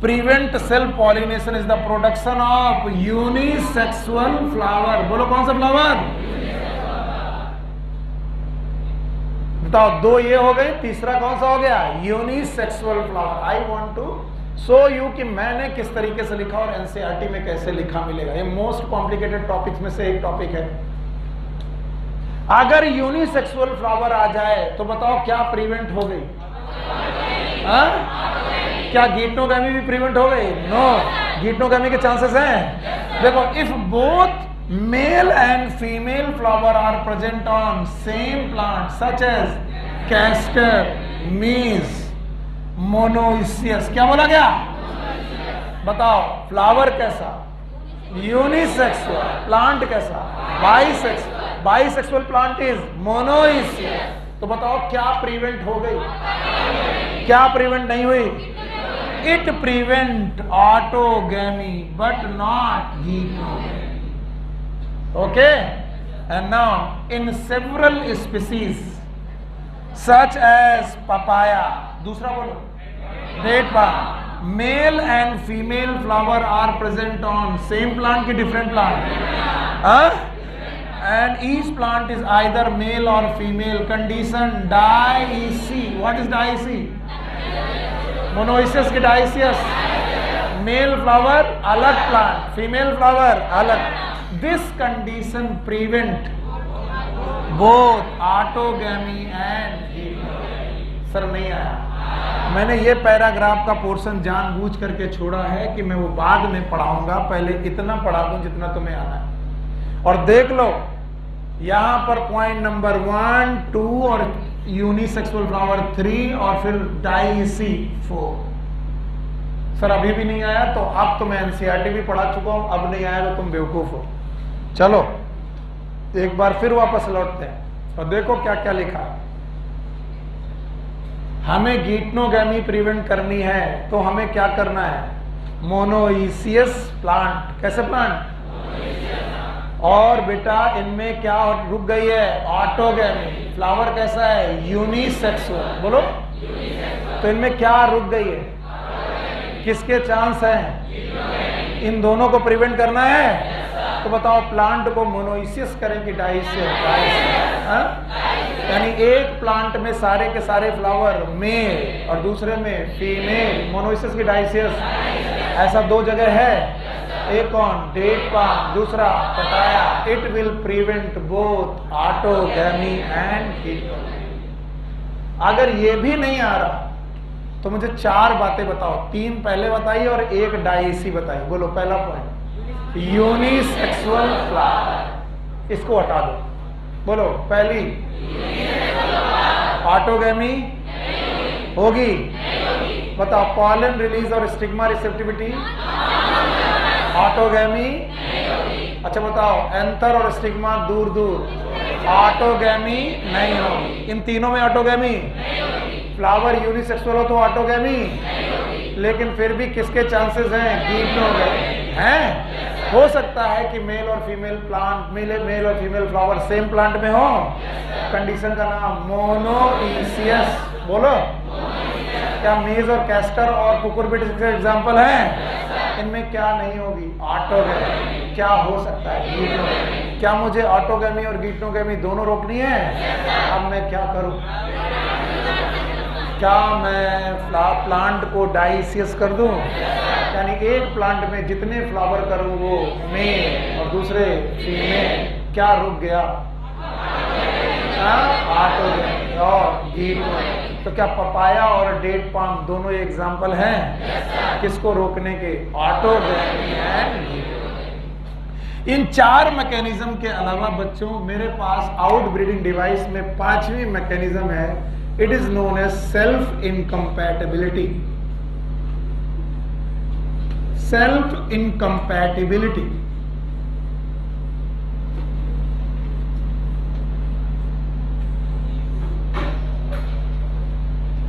prevent self pollination is the production of unisexual flower. बोलो कौन सा फ्लावर? बताओ, 2 ये हो गए, तीसरा कौन सा हो गया? Unisexual flower. I want to show you कि मैंने किस तरीके से लिखा और एनसीईआरटी में कैसे लिखा मिलेगा। ये मोस्ट कॉम्प्लिकेटेड टॉपिक्स में से एक टॉपिक है। अगर यूनिसेक्सुअल फ्लावर आ जाए तो बताओ क्या प्रिवेंट हो गई? क्या गीटोगैमी भी प्रिवेंट हो गई? नो, गीटोगैमी के चांसेस हैं। देखो, if both male and female flower are present on same plant such as castor, maize, monoecious. क्या बोला गया? बताओ, फ्लावर कैसा? यूनिसेक्सुअल। प्लांट कैसा? Bisexual. Bisexual plant is monoecious. तो बताओ क्या प्रिवेंट हो गई? क्या प्रिवेंट नहीं हुई? It prevent autogamy but not geitonogamy. Okay, and now in several species such as papaya, दूसरा बोलो, date palm, male and female flower are present on same plant की different plant, and each plant is either male or female. Condition dioecious. What is dioecious? Monoecious की dioecious. Male flower अलग plant, female flower अलग. This condition prevent both autogamy and heterogamy. Sir नहीं आया। मैंने ये paragraph का portion जानबूझ करके छोड़ा है कि मैं वो बाद में पढ़ाऊंगा, पहले इतना पढ़ा दूं जितना तुम्हें आना है। और देख लो, यहां पर पॉइंट नंबर 1, 2 और यूनिसेक्सुअल फ्लावर 3 और फिर डाइसी 4। सर अभी भी नहीं आया, तो अब तो मैं एनसीईआरटी भी पढ़ा चुका हूं, अब नहीं आया तो तुम बेवकूफ हो। चलो एक बार फिर वापस लौटते हैं और देखो क्या क्या लिखा। हमें गीटोगैमी प्रिवेंट करनी है तो हमें क्या करना है? Monoecious plant. कैसे प्लांट? और बेटा इनमें क्या रुक गई है? ऑटोगैमी। फ्लावर कैसा है? यूनिसेक्सुअल। बोलो, तो इनमें क्या रुक गई है? किसके चांस हैं? इन दोनों को प्रिवेंट करना है। तो बताओ, प्लांट को मोनोइसियस करें कि डाइसियस? यानी एक प्लांट में सारे के सारे फ्लावर मेल और दूसरे में फीमेल, मोनोइसियस की डाइसियस। ऐसा 2 जगह है, एक कौन? डेट पाम, दूसरा papaya. It will prevent both autogamy and geitonogamy. अगर ये भी नहीं आ रहा तो मुझे 4 बातें बताओ। 3 पहले बताइए और 1 डाइसी बताइए। बोलो, पहला पॉइंट यूनिसेक्सुअल फ्लावर, इसको हटा दो। बोलो, पहली ऑटोगैमी होगी। बताओ, पॉलन रिलीज और स्टिग्मा रिसेप्टिविटी, ऑटोगैमी। अच्छा बताओ, एंथर और स्टिग्मा दूर दूर, ऑटोगैमी नहीं होगी। इन तीनों में ऑटोगैमी। फ्लावर यूनिसेक्सुअल हो तो ऑटोगैमी, लेकिन फिर भी किसके चांसेस हैं? गीटोगैमी हैं। हो सकता है कि मेल और फीमेल प्लांट, मेल और फीमेल फ्लावर सेम प्लांट में हो। कंडीशन का नाम मोनोइसियस। बोलो, क्या मेज और कैस्टर और कुकुरबिट इसके एग्जाम्पल हैं? इनमें क्या नहीं होगी? ऑटोगैमी। क्या हो सकता है? गीटोगैमी। क्या मुझे ऑटोगैमी और गीटोगैमी दोनों रोकनी है? अब मैं क्या करूं? क्या मैं प्लांट को डाइसियस कर दूं? यानी एक प्लांट में जितने फ्लावर करूं वो मेल और दूसरे फीमेल। क्या रुक गया? ऑटोगैमी और गीटोगैमी। तो क्या पपाया और डेट पाम दोनों एग्जाम्पल हैं किसको रोकने के? Autogamy and geitonogamy. इन 4 मैकेनिज्म के अलावा बच्चों मेरे पास आउटब्रीडिंग डिवाइस में 5वीं मैकेनिज्म है, it is known as self incompatibility. Self incompatibility.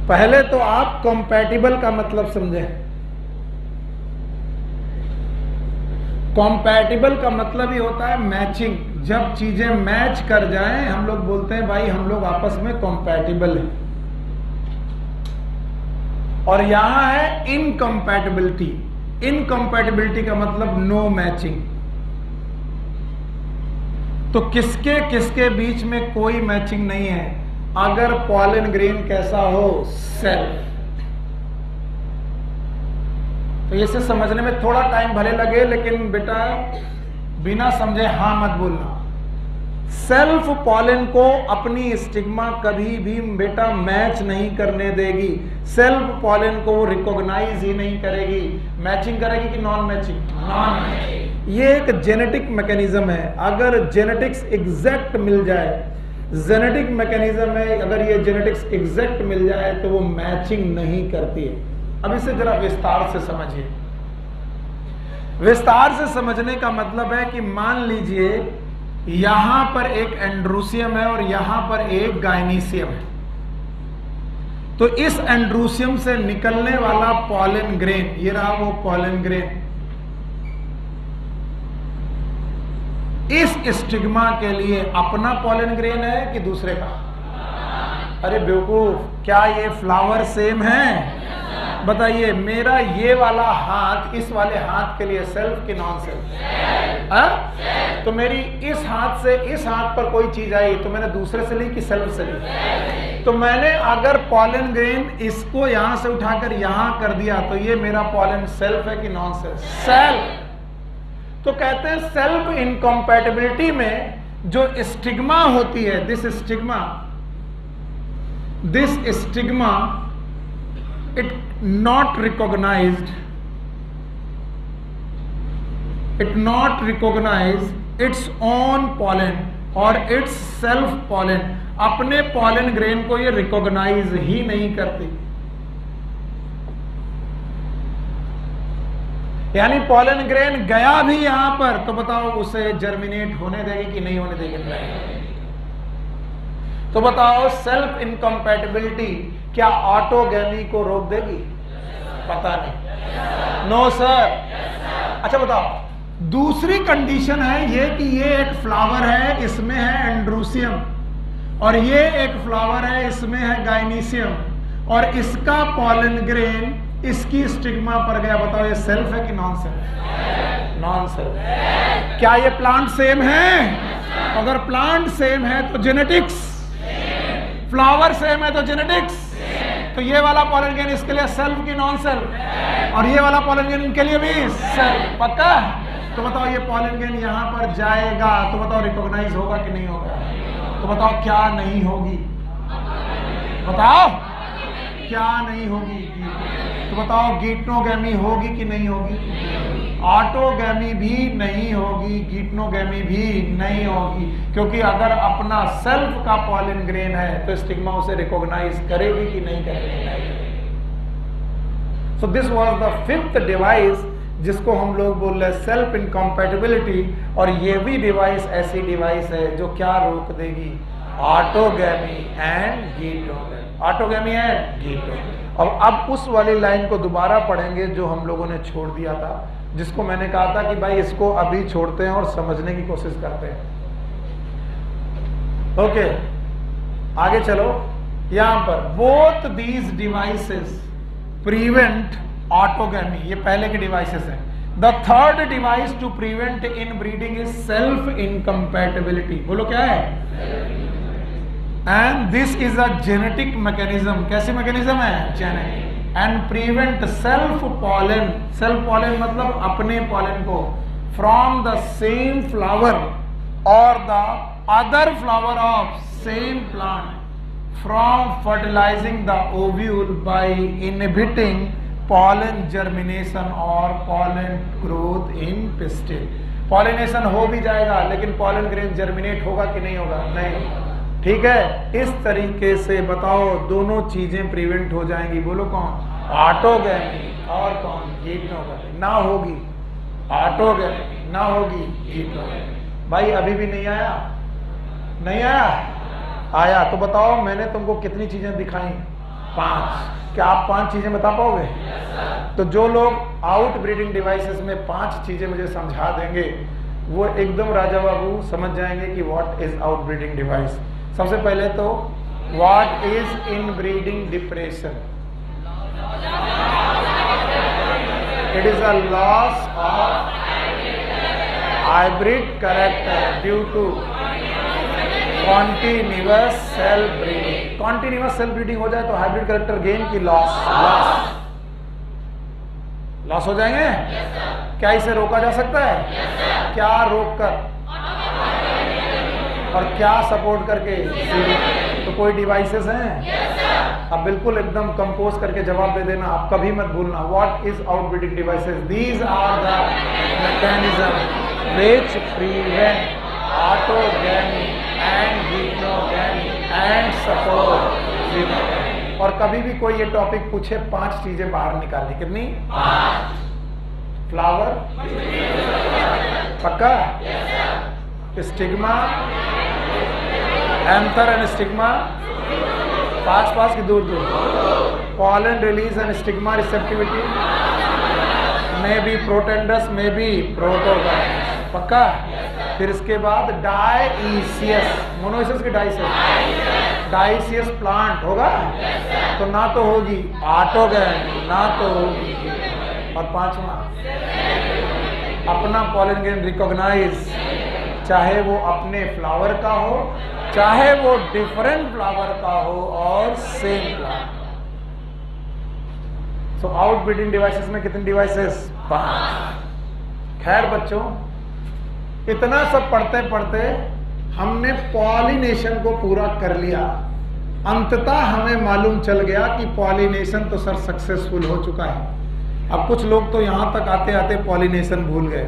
पहले तो आप कंपैटिबल का मतलब समझें। कंपैटिबल का मतलब ही होता है मैचिंग। जब चीजें मैच कर जाएं हम लोग बोलते हैं भाई हम लोग आपस में कंपैटिबल हैं। और यहां है इनकम्पैटिबिलिटी। इनकम्पैटिबिलिटी का मतलब नो मैचिंग। तो किसके किसके बीच में कोई मैचिंग नहीं है? अगर पॉलन ग्रेन कैसा हो? सेल्फ। तो इसे समझने में थोड़ा टाइम भले लगे, लेकिन बेटा बिना समझे हाँ मत बोलना। सेल्फ पॉलन को अपनी स्टिग्मा कभी भी बेटा मैच नहीं करने देगी। सेल्फ पॉलन को वो रिकॉग्नाइज ही नहीं करेगी। मैचिंग करेगी कि नॉन मैचिंग? Non matching. ये एक जेनेटिक मैकेनिज्म है। अगर जेनेटिक्स एग्जैक्ट मिल जाए, जेनेटिक मैकेनिज्म है, अगर ये जेनेटिक्स एग्जैक्ट मिल जाए तो वो मैचिंग नहीं करती है। अब इसे जरा विस्तार से समझिए। विस्तार से समझने का मतलब है कि मान लीजिए यहां पर एक एंड्रोसियम है और यहां पर एक गायनीसियम है। तो इस एंड्रोसियम से निकलने वाला पॉलन ग्रेन, ये रहा वो पॉलन ग्रेन, इस स्टिग्मा के लिए अपना पॉलन ग्रेन है कि दूसरे का? अरे बेवकूफ, क्या ये फ्लावर सेम है? बताइए, मेरा ये वाला हाथ इस वाले हाथ के लिए सेल्फ कि नॉन सेल्फ? तो मेरी इस हाथ से इस हाथ पर कोई चीज आई तो मैंने दूसरे से ली कि सेल्फ से ली? तो मैंने अगर पॉलन ग्रेन इसको यहां से उठाकर यहां कर दिया तो ये मेरा पॉलन सेल्फ है कि नॉन सेल्फ? सेल्फ। तो कहते हैं सेल्फ इनकम्पैटिबिलिटी में जो स्टिग्मा होती है, this stigma it not recognized its own pollen और its self pollen। अपने पॉलन ग्रेन को ये रिकॉग्नाइज ही नहीं करती। यानी पॉलन ग्रेन गया भी यहां पर तो बताओ उसे जर्मिनेट होने देगी कि नहीं होने देगी? तो बताओ सेल्फ इनकम्पैटिबिलिटी क्या ऑटोगैमी को रोक देगी? पता नहीं। No sir. अच्छा बताओ, दूसरी कंडीशन है ये कि ये एक फ्लावर है, इसमें है एंड्रोसियम, और ये एक फ्लावर है, इसमें है गायनीसियम, और इसका पॉलन ग्रेन इसकी स्टिग्मा पर गया। बताओ ये सेल्फ है कि नॉन सेल्फ? Non self. क्या ये प्लांट सेम है? अगर प्लांट सेम है तो जेनेटिक्स, फ्लावर सेम है तो जेनेटिक्स। तो ये वाला पॉलन ग्रेन इसके लिए सेल्फ की नॉन सेल्फ, और ये वाला पॉलन ग्रेन इनके लिए भी सेल्फ। पक्का? तो बताओ ये पॉलन ग्रेन यहां पर जाएगा तो बताओ रिकॉग्नाइज होगा कि नहीं होगा? तो बताओ क्या नहीं होगी? बताओ क्या नहीं होगी? तो बताओ गिटोगैमी होगी कि नहीं होगी? ऑटोगैमी भी नहीं होगी, गिटोगैमी भी नहीं होगी, क्योंकि अगर अपना सेल्फ का पॉलन ग्रेन है तो स्टिग्मा उसे रिकॉग्नाइज करेगी कि नहीं करेगी? So this was the 5th device जिसको हम लोग बोल रहे हैं सेल्फ इनकम्पैटिबिलिटी। और ये भी डिवाइस ऐसी डिवाइस है जो क्या रोक देगी? Autogamy and geitonogamy. Autogamy and geitonogamy. अब उस वाली लाइन को दोबारा पढ़ेंगे जो हम लोगों ने छोड़ दिया था, जिसको मैंने कहा था कि भाई इसको अभी छोड़ते हैं और समझने की कोशिश करते हैं। ओके, आगे चलो। यहां पर both these devices prevent autogamy, ये पहले के डिवाइसेस हैं। The third device to prevent in breeding is self incompatibility. बोलो क्या है? And this is a genetic mechanism. कैसी मैकेनिज्म है? Genetic. And prevent self pollen, self pollen मतलब अपने पॉलन को, फ्रॉम द सेम फ्लावर और the other flower of same plant, from fertilizing the ovule by inhibiting pollen germination or pollen growth in pistil. Pollination हो भी जाएगा लेकिन pollen grain germinate होगा कि नहीं होगा? नहीं। ठीक है, इस तरीके से बताओ दोनों चीजें प्रिवेंट हो जाएंगी। बोलो कौन? ऑटोगैमी और कौन? हीप्नोगैमी। ना होगी ऑटोगैमी, ना होगी हीप्नोगैमी। भाई अभी भी नहीं आया? नहीं आया? आया तो बताओ मैंने तुमको कितनी चीजें दिखाई? 5। क्या आप 5 चीजें बता पाओगे? तो जो लोग आउट ब्रीडिंग डिवाइसेस में 5 चीजें मुझे समझा देंगे वो एकदम राजा बाबू समझ जाएंगे कि what is out breeding device. सबसे पहले तो what is in breeding depression? It is a loss of hybrid character due to continuous self breeding. Continuous self breeding हो जाए तो हाइब्रिड कैरेक्टर गेन की लॉस हो जाएंगे। क्या इसे रोका जा सकता है? क्या रोक कर और क्या सपोर्ट करके? तो कोई डिवाइसेस हैं? अब बिल्कुल एकदम कंपोज करके जवाब दे देना, आप कभी मत भूलना। What is outbreeding devices? These are the mechanism which prevent autogamy and geitonogamy and support xenogamy. और कभी भी कोई ये टॉपिक पूछे 5 चीजें बाहर निकालनी। कितनी? 5। फ्लावर, पक्का? स्टिग्मा, एंथर एंड स्टिग्मा, 5 की दूर। Pollen release and stigma receptivity, may be protandrous, may be protogynous, पक्का? फिर इसके बाद डाइसियस, मोनोसियस की डाइसियस प्लांट होगा तो ना तो होगी ऑटोगैमी, ना तो होगी। और 5वां अपना पॉलन ग्रेन रिकॉग्नाइज, चाहे वो अपने फ्लावर का हो चाहे वो डिफरेंट फ्लावर का हो और same plant. So out breeding devices में कितनी डिवाइसेस? 5। खैर बच्चों, इतना सब पढ़ते पढ़ते हमने पॉलिनेशन को पूरा कर लिया। अंततः हमें मालूम चल गया कि पॉलिनेशन तो सर सक्सेसफुल हो चुका है। अब कुछ लोग तो यहां तक आते आते पॉलिनेशन भूल गए।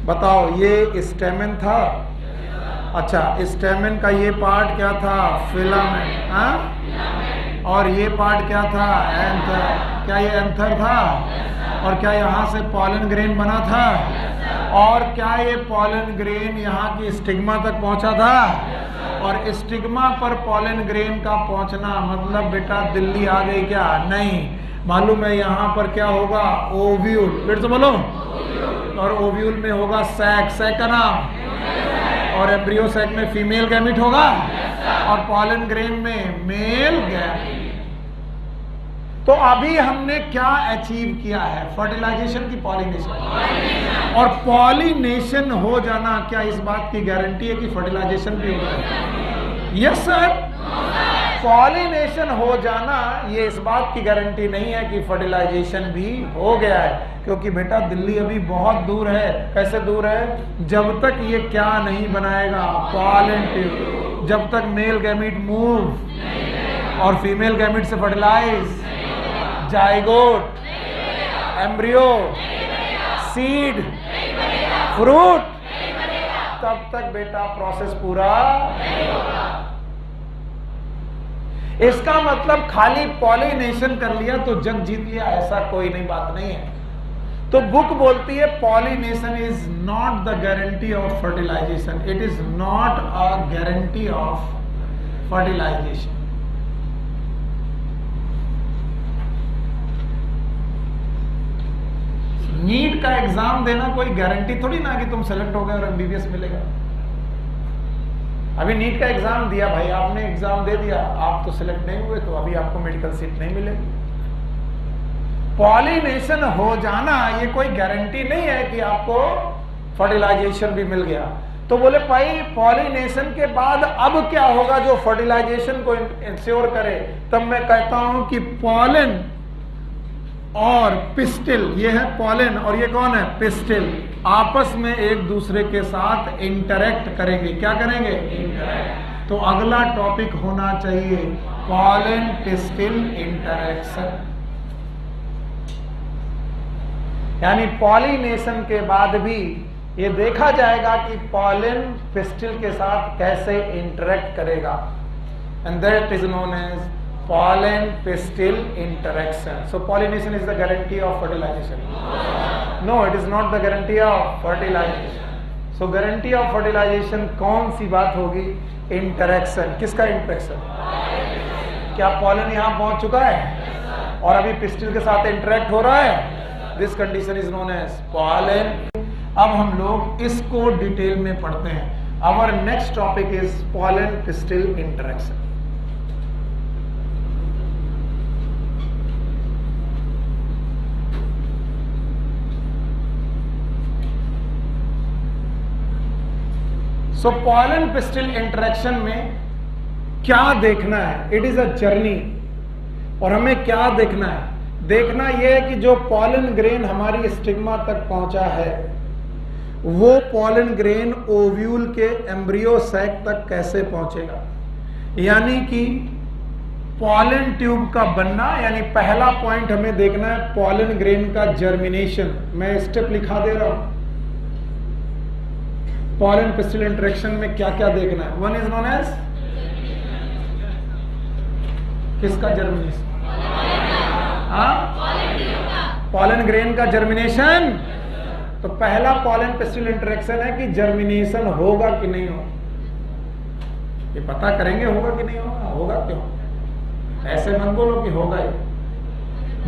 बताओ ये स्टेमन था? अच्छा, स्टेमन का ये पार्ट क्या था? फिलामेंट। हाँ, और ये पार्ट क्या था? एंथर। क्या ये एंथर था? और क्या यहाँ से पॉलन ग्रेन बना था? और क्या ये पॉलन ग्रेन यहाँ की स्टिग्मा तक पहुंचा था? और स्टिग्मा पर पॉलन ग्रेन का पहुंचना मतलब बेटा दिल्ली आ गई क्या? नहीं, मालूम है यहाँ पर क्या होगा? ओव्यूल। फिर से बोलो। और ओव्यूल में होगा सैक, सैक का नाम, और एम्ब्रियो सैक में फीमेल गैमिट होगा और पॉलन ग्रेन में मेल गैमिट। तो अभी हमने क्या अचीव किया है? फर्टिलाइजेशन की पॉलिनेशन। और पॉलिनेशन हो जाना क्या इस बात की गारंटी है कि फर्टिलाइजेशन भी होगा? Yes sir. पॉलिनेशन हो जाना ये इस बात की गारंटी नहीं है कि फर्टिलाइजेशन भी हो गया है, क्योंकि बेटा दिल्ली अभी बहुत दूर है। कैसे दूर है? जब तक ये क्या नहीं बनाएगा? Pollen tube. जब तक मेल गैमिट मूव और फीमेल गैमिट से fertilize, zygote, embryo, seed, fruit, तब तक बेटा प्रोसेस पूरा नहीं होगा। इसका मतलब खाली पॉलिनेशन कर लिया तो जग जीत लिया, ऐसा कोई नहीं, बात नहीं है। तो बुक बोलती है pollination is not the guarantee of fertilization, it is not a guarantee of fertilization. NEET का एग्जाम देना कोई गारंटी थोड़ी ना कि तुम सेलेक्ट हो गए और एमबीबीएस मिलेगा। अभी नीट का एग्जाम दिया भाई, आपने एग्जाम दे दिया, आप तो सिलेक्ट नहीं हुए तो अभी आपको मेडिकल सीट नहीं मिलेगी। पॉलिनेशन हो जाना ये कोई गारंटी नहीं है कि आपको फर्टिलाइजेशन भी मिल गया। तो बोले भाई पॉलिनेशन के बाद अब क्या होगा जो फर्टिलाइजेशन को इंश्योर करे? तब मैं कहता हूं कि पॉलन और पिस्टिल, ये है पॉलन और ये कौन है? पिस्टिल, आपस में एक दूसरे के साथ इंटरेक्ट करेंगे। क्या करेंगे? इंटरेक्ट। तो अगला टॉपिक होना चाहिए पॉलन पिस्टिल इंटरेक्शन। यानी पॉलिनेशन के बाद भी ये देखा जाएगा कि पॉलन पिस्टिल के साथ कैसे इंटरेक्ट करेगा, and that is known as pollen pistil interaction. So pollination is the guarantee of fertilization. No, it is not the guarantee of fertilization. So guarantee of fertilization कौन सी बात होगी? Interaction. किसका interaction? क्या pollen यहाँ पहुंच चुका है और अभी pistil के साथ interact हो रहा है? This condition is known as pollen. अब हम लोग इसको डिटेल में पढ़ते हैं. Our next topic is pollen pistil interaction. So pollen pistil interaction में क्या देखना है? It is a journey. और हमें क्या देखना है? देखना यह है कि जो पॉलन ग्रेन हमारी स्टिग्मा तक पहुंचा है वो पॉलन ग्रेन ओव्यूल के एम्ब्रियो सैक तक कैसे पहुंचेगा। यानी कि पॉलन ट्यूब का बनना, यानी पहला पॉइंट हमें देखना है पॉलन ग्रेन का जर्मिनेशन। मैं स्टेप लिखा दे रहा हूं। पॉलन पिस्टिल इंटरेक्शन में क्या क्या देखना है? वन इज नोन एज किसका जर्मिनेशन? पॉलन ग्रेन का जर्मिनेशन। तो पहला पॉलन पिस्टिल इंटरेक्शन है कि जर्मिनेशन होगा कि नहीं होगा। ये पता करेंगे होगा कि नहीं होगा। होगा क्यों? ऐसे मत बोलो कि होगा ही।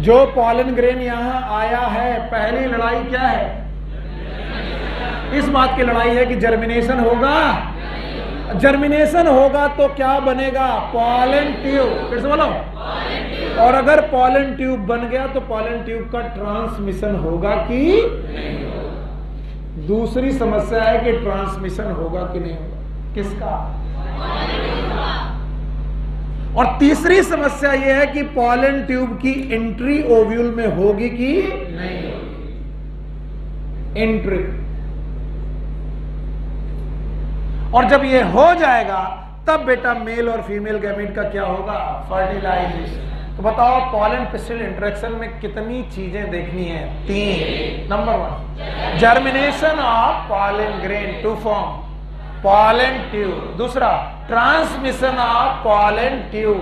जो पॉलन ग्रेन यहां आया है, पहली लड़ाई क्या है? इस बात की लड़ाई है कि जर्मिनेशन होगा। जर्मिनेशन होगा तो क्या बनेगा? Pollen tube. फिर से बोलो। और अगर पॉलन ट्यूब बन गया तो पॉलन ट्यूब का ट्रांसमिशन होगा कि नहीं होगा। दूसरी समस्या है कि ट्रांसमिशन होगा कि नहीं होगा। किसका? और तीसरी समस्या यह है कि पॉलन ट्यूब की एंट्री ओव्यूल में होगी कि नहीं होगी। एंट्री। और जब ये हो जाएगा तब बेटा मेल और फीमेल गैमेट का क्या होगा? फर्टिलाइजेशन। तो बताओ पॉलन पिस्टिल इंटरेक्शन में कितनी चीजें देखनी है? 3। Number 1 germination of pollen grain to form pollen tube. दूसरा transmission of pollen tube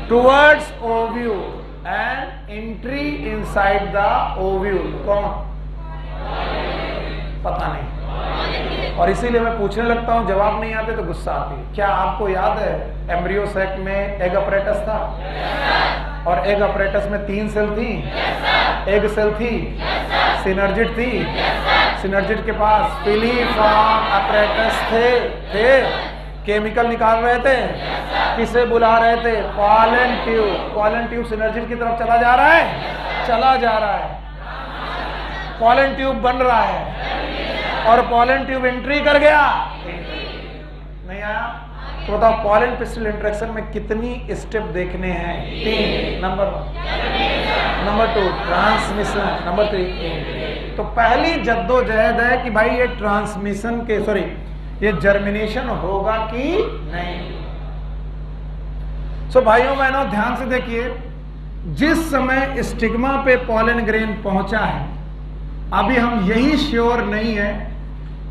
towards ovule and entry inside the ovule. कौन? पता नहीं। और इसीलिए मैं पूछने लगता हूं, जवाब नहीं आते तो गुस्सा आती है। क्या आपको याद है एम्ब्रियो सैक में एग अपरेटस था? और एग अपरेटस में 3 सेल थी। एग सेल थी, सिनर्जिड थी। सिनर्जिड के पास फिलीफॉर्म अपरेटस थे। केमिकल निकाल रहे थे। किसे बुला रहे थे? Pollen tube. Pollen tube synergid की तरफ चला जा रहा है। पॉलन ट्यूब बन रहा है और पॉलन ट्यूब एंट्री कर गया। नहीं आया? तो बताओ पॉलन पिस्टिल इंटरेक्शन में कितनी स्टेप देखने हैं? 3। नंबर 1। Number 2 transmission. नंबर 3 तो पहली जद्दोजहद है कि भाई ये ट्रांसमिशन के ये जर्मिनेशन होगा कि नहीं। सो भाइयों बहनों ध्यान से देखिए, जिस समय स्टिग्मा पे पॉलन ग्रेन पहुंचा है अभी हम यही श्योर नहीं है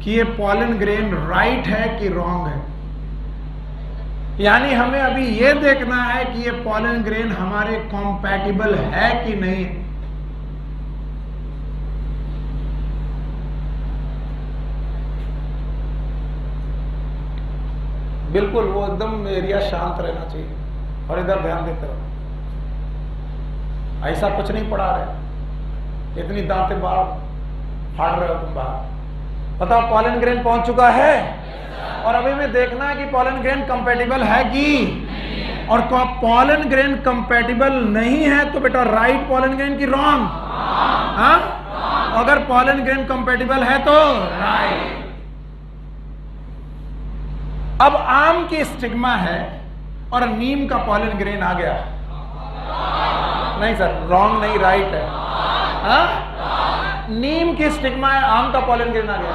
कि ये पॉलन ग्रेन राइट है कि रॉन्ग है। यानी हमें अभी ये देखना है कि ये पॉलन ग्रेन हमारे कॉम्पैटिबल है कि नहीं। बिल्कुल वो एकदम एरिया शांत रहना चाहिए और इधर ध्यान देते रहो। ऐसा कुछ नहीं पढ़ा रहे, इतनी दांतें बाहर फाड़ रहे हो तुम बाहर। बताओ पॉलन ग्रेन पहुंच चुका है और अभी में देखना है कि पॉलन ग्रेन कंपैटिबल है कि, और पॉलन ग्रेन कंपैटिबल नहीं है तो बेटा राइट पॉलन ग्रेन की रॉन्ग। हाँ, अगर पॉलन ग्रेन कंपैटिबल है तो राइट। अब आम की स्टिग्मा है और नीम का पॉलन ग्रेन आ गया। नहीं सर, रॉन्ग नहीं, राइट है। नीम की स्टिग्मा है, आम का पॉलन ग्रेन आ गया।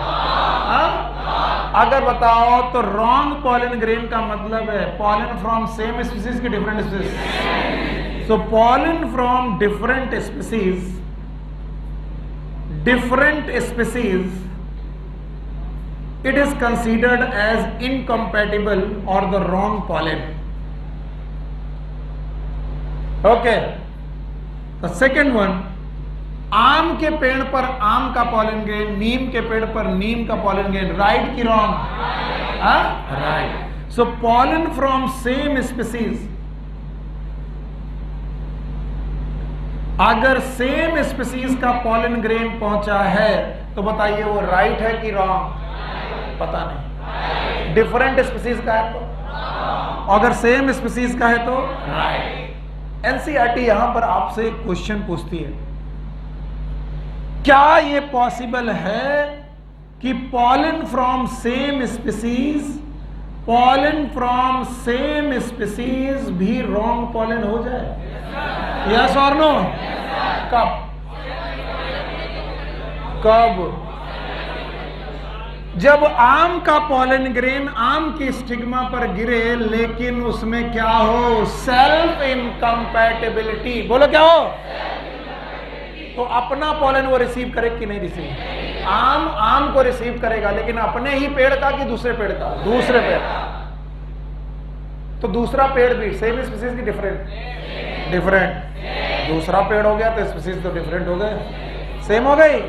अगर बताओ तो रॉन्ग पॉलन ग्रेन का मतलब है पॉलन फ्रॉम सेम स्पीसीज की different species. So pollen from different species it is considered as incompatible or the wrong pollen. Okay, the second one, आम के पेड़ पर आम का पॉलन ग्रेन, नीम के पेड़ पर नीम का पॉलन ग्रेन, राइट की wrong? Right. So pollen from same species, अगर सेम स्पीसीज का पॉलन ग्रेन पहुंचा है तो बताइए वो राइट है कि रॉन्ग? पता नहीं। डिफरेंट स्पीसीज का है तो, अगर सेम स्पीसीज का है तो राइट। एनसीईआरटी यहां पर आपसे एक क्वेश्चन पूछती है, क्या ये पॉसिबल है कि पॉलन फ्रॉम सेम स्पीसीज भी रॉन्ग पॉलन हो जाए? यस और नो? कब? जब आम का पॉलन ग्रेन आम की स्टिग्मा पर गिरे लेकिन उसमें क्या हो? Self incompatibility. बोलो क्या हो? तो अपना पॉलन वो रिसीव करे कि नहीं रिसीव? आम को रिसीव करेगा, लेकिन अपने ही पेड़ का कि दूसरे पेड़ का? दूसरे पेड़ का। तो दूसरा पेड़ भी सेम स्पीसीज की डिफरेंट दूसरा पेड़ हो गया तो स्पीसीज तो डिफरेंट हो गए, सेम हो गई।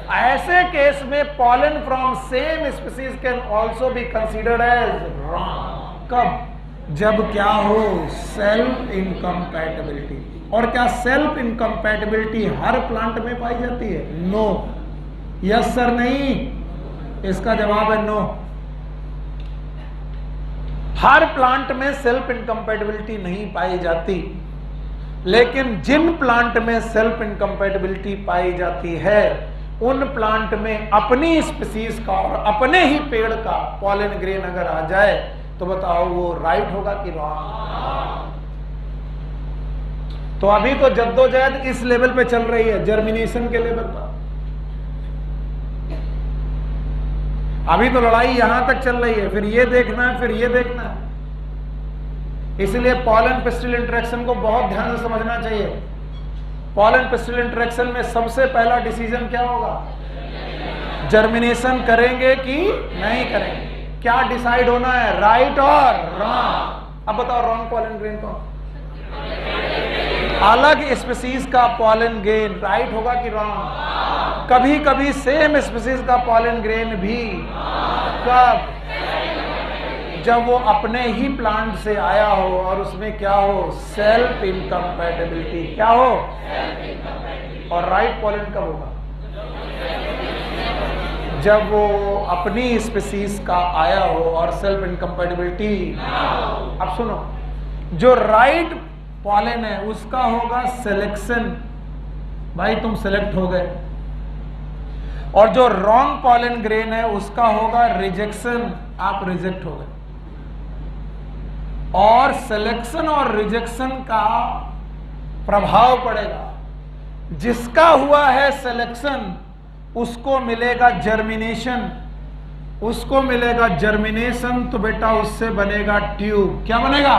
ऐसे केस में pollen from same species can also be considered as wrong. कब? जब क्या हो? Self incompatibility. और क्या सेल्फ इनकम्पैटिबिलिटी हर प्लांट में पाई जाती है? नो। Yes sir? नहीं। इसका जवाब है नो। हर प्लांट में सेल्फ इनकम्पैटिबिलिटी नहीं पाई जाती, लेकिन जिन प्लांट में सेल्फ इनकम्पैटिबिलिटी पाई जाती है उन प्लांट में अपनी स्पीसीज का और अपने ही पेड़ का पॉलन ग्रेन अगर आ जाए तो बताओ वो राइट होगा कि रॉन्ग? तो अभी तो जद्दोजहद इस लेवल पे चल रही है, जर्मिनेशन के लेवल पर। अभी तो लड़ाई यहां तक चल रही है, फिर ये देखना है, फिर ये देखना है। इसलिए पॉलन पिस्टिल इंटरेक्शन को बहुत ध्यान से समझना चाहिए। पॉलन पिस्टिल इंटरेक्शन में सबसे पहला डिसीजन क्या होगा? जर्मिनेशन करेंगे कि नहीं करेंगे, क्या डिसाइड होना है, राइट और रॉन्ग? अब बताओ रॉन्ग पॉलन ग्रेन कौन? अलग स्पीसीज का पॉलन ग्रेन राइट होगा कि रॉन्ग? कभी कभी सेम स्पीसीज का पॉलन ग्रेन भी। कब? जब वो अपने ही प्लांट से आया हो और उसमें क्या हो? Self incompatibility. क्या हो? और राइट पॉलन कब होगा? जब वो अपनी स्पीसीज का आया हो और सेल्फ इनकम्पैटिबिलिटी। अब सुनो, जो राइट पॉलन है उसका होगा सिलेक्शन, भाई तुम सेलेक्ट हो गए, और जो रॉन्ग पॉलन ग्रेन है उसका होगा रिजेक्शन, आप रिजेक्ट हो गए। और सिलेक्शन और रिजेक्शन का प्रभाव पड़ेगा, जिसका हुआ है सिलेक्शन उसको मिलेगा जर्मिनेशन, उसको मिलेगा जर्मिनेशन, तो बेटा उससे बनेगा ट्यूब। क्या बनेगा?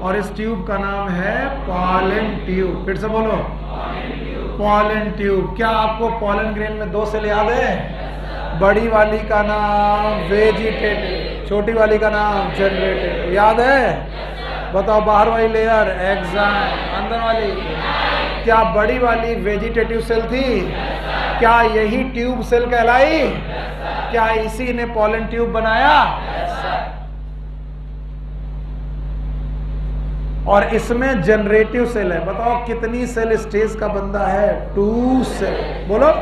और इस ट्यूब का नाम है पॉलन ट्यूब। फिर से बोलो, पॉलन ट्यूब। क्या आपको पॉलन ग्रेन में दो सेल याद है? बड़ी वाली का नाम वेजिटेटिव, छोटी वाली का नाम जनरेटिव। याद है? बताओ, बाहर वाली लेयर एक्साइम, अंदर वाली क्या बड़ी वाली वेजिटेटिव सेल थी? क्या यही ट्यूब सेल कहलाई? क्या इसी ने पॉलन ट्यूब बनाया? और इसमें जनरेटिव सेल है। बताओ कितनी सेल स्टेज का बंदा है? 2 सेल। बोलो,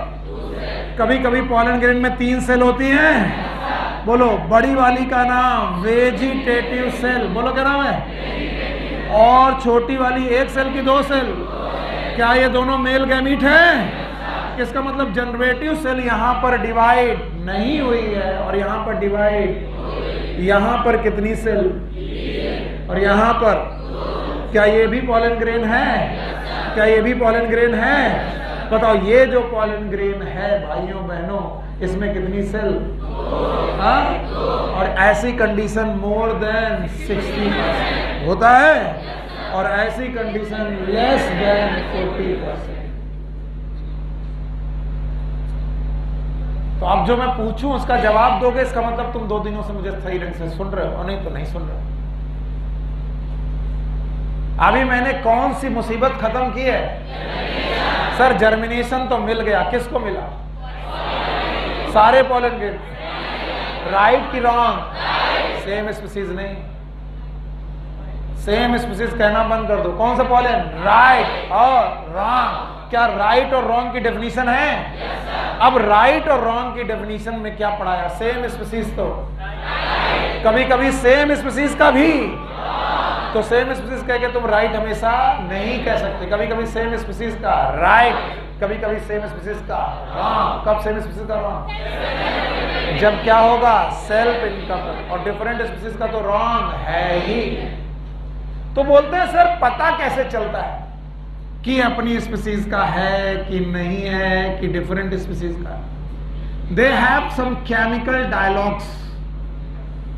कभी कभी पॉलन ग्रेन में 3 सेल होती हैं। बोलो, बड़ी वाली का नाम वेजिटेटिव सेल। बोलो क्या नाम है? और छोटी वाली 1 सेल की 2 सेल। क्या ये दोनों मेल गैमीट हैं? इसका मतलब जनरेटिव सेल यहां पर डिवाइड नहीं हुई है और यहां पर डिवाइड। यहां पर कितनी सेल? और यहां पर क्या ये भी पॉलन ग्रेन है? क्या ये भी पॉलन ग्रेन है? बताओ ये जो पॉलन ग्रेन है भाइयों बहनों, इसमें कितनी सेल? हाँ? और ऐसी कंडीशन मोर देन 60% होता है और ऐसी कंडीशन लेस देन 40%। तो अब जो मैं पूछूं उसका जवाब दोगे, इसका मतलब तुम 2 दिनों से मुझे सही ढंग से सुन रहे हो, और नहीं तो नहीं सुन रहे हो। अभी मैंने कौन सी मुसीबत खत्म की है? सर जर्मिनेशन तो मिल गया, किसको मिला? सारे पॉलन ग्रेन। राइट की रॉन्ग? सेम स्पीसीज नहीं, सेम स्पीसीज कहना बंद कर दो। कौन सा पॉलन? राइट और रॉन्ग। क्या राइट और रॉन्ग की डेफिनेशन है? अब राइट और रॉन्ग की डेफिनेशन में क्या पढ़ाया? सेम स्पीसीज तो कभी कभी सेम स्पीसीज का भी, तो सेम स्पीसीज कह के तुम राइट हमेशा नहीं कह सकते। कभी कभी सेम स्पीसीज का राइट, कभी कभी सेम स्पीसीज का रॉन्ग। कब सेम स्पीसीज का रॉन्ग? जब क्या होगा? Self incomplete. और डिफरेंट स्पीसीज का तो रॉन्ग है ही। तो बोलते हैं सर पता कैसे चलता है कि अपनी स्पीसीज का है कि नहीं है, कि डिफरेंट स्पीसीज का? They have some chemical dialogues.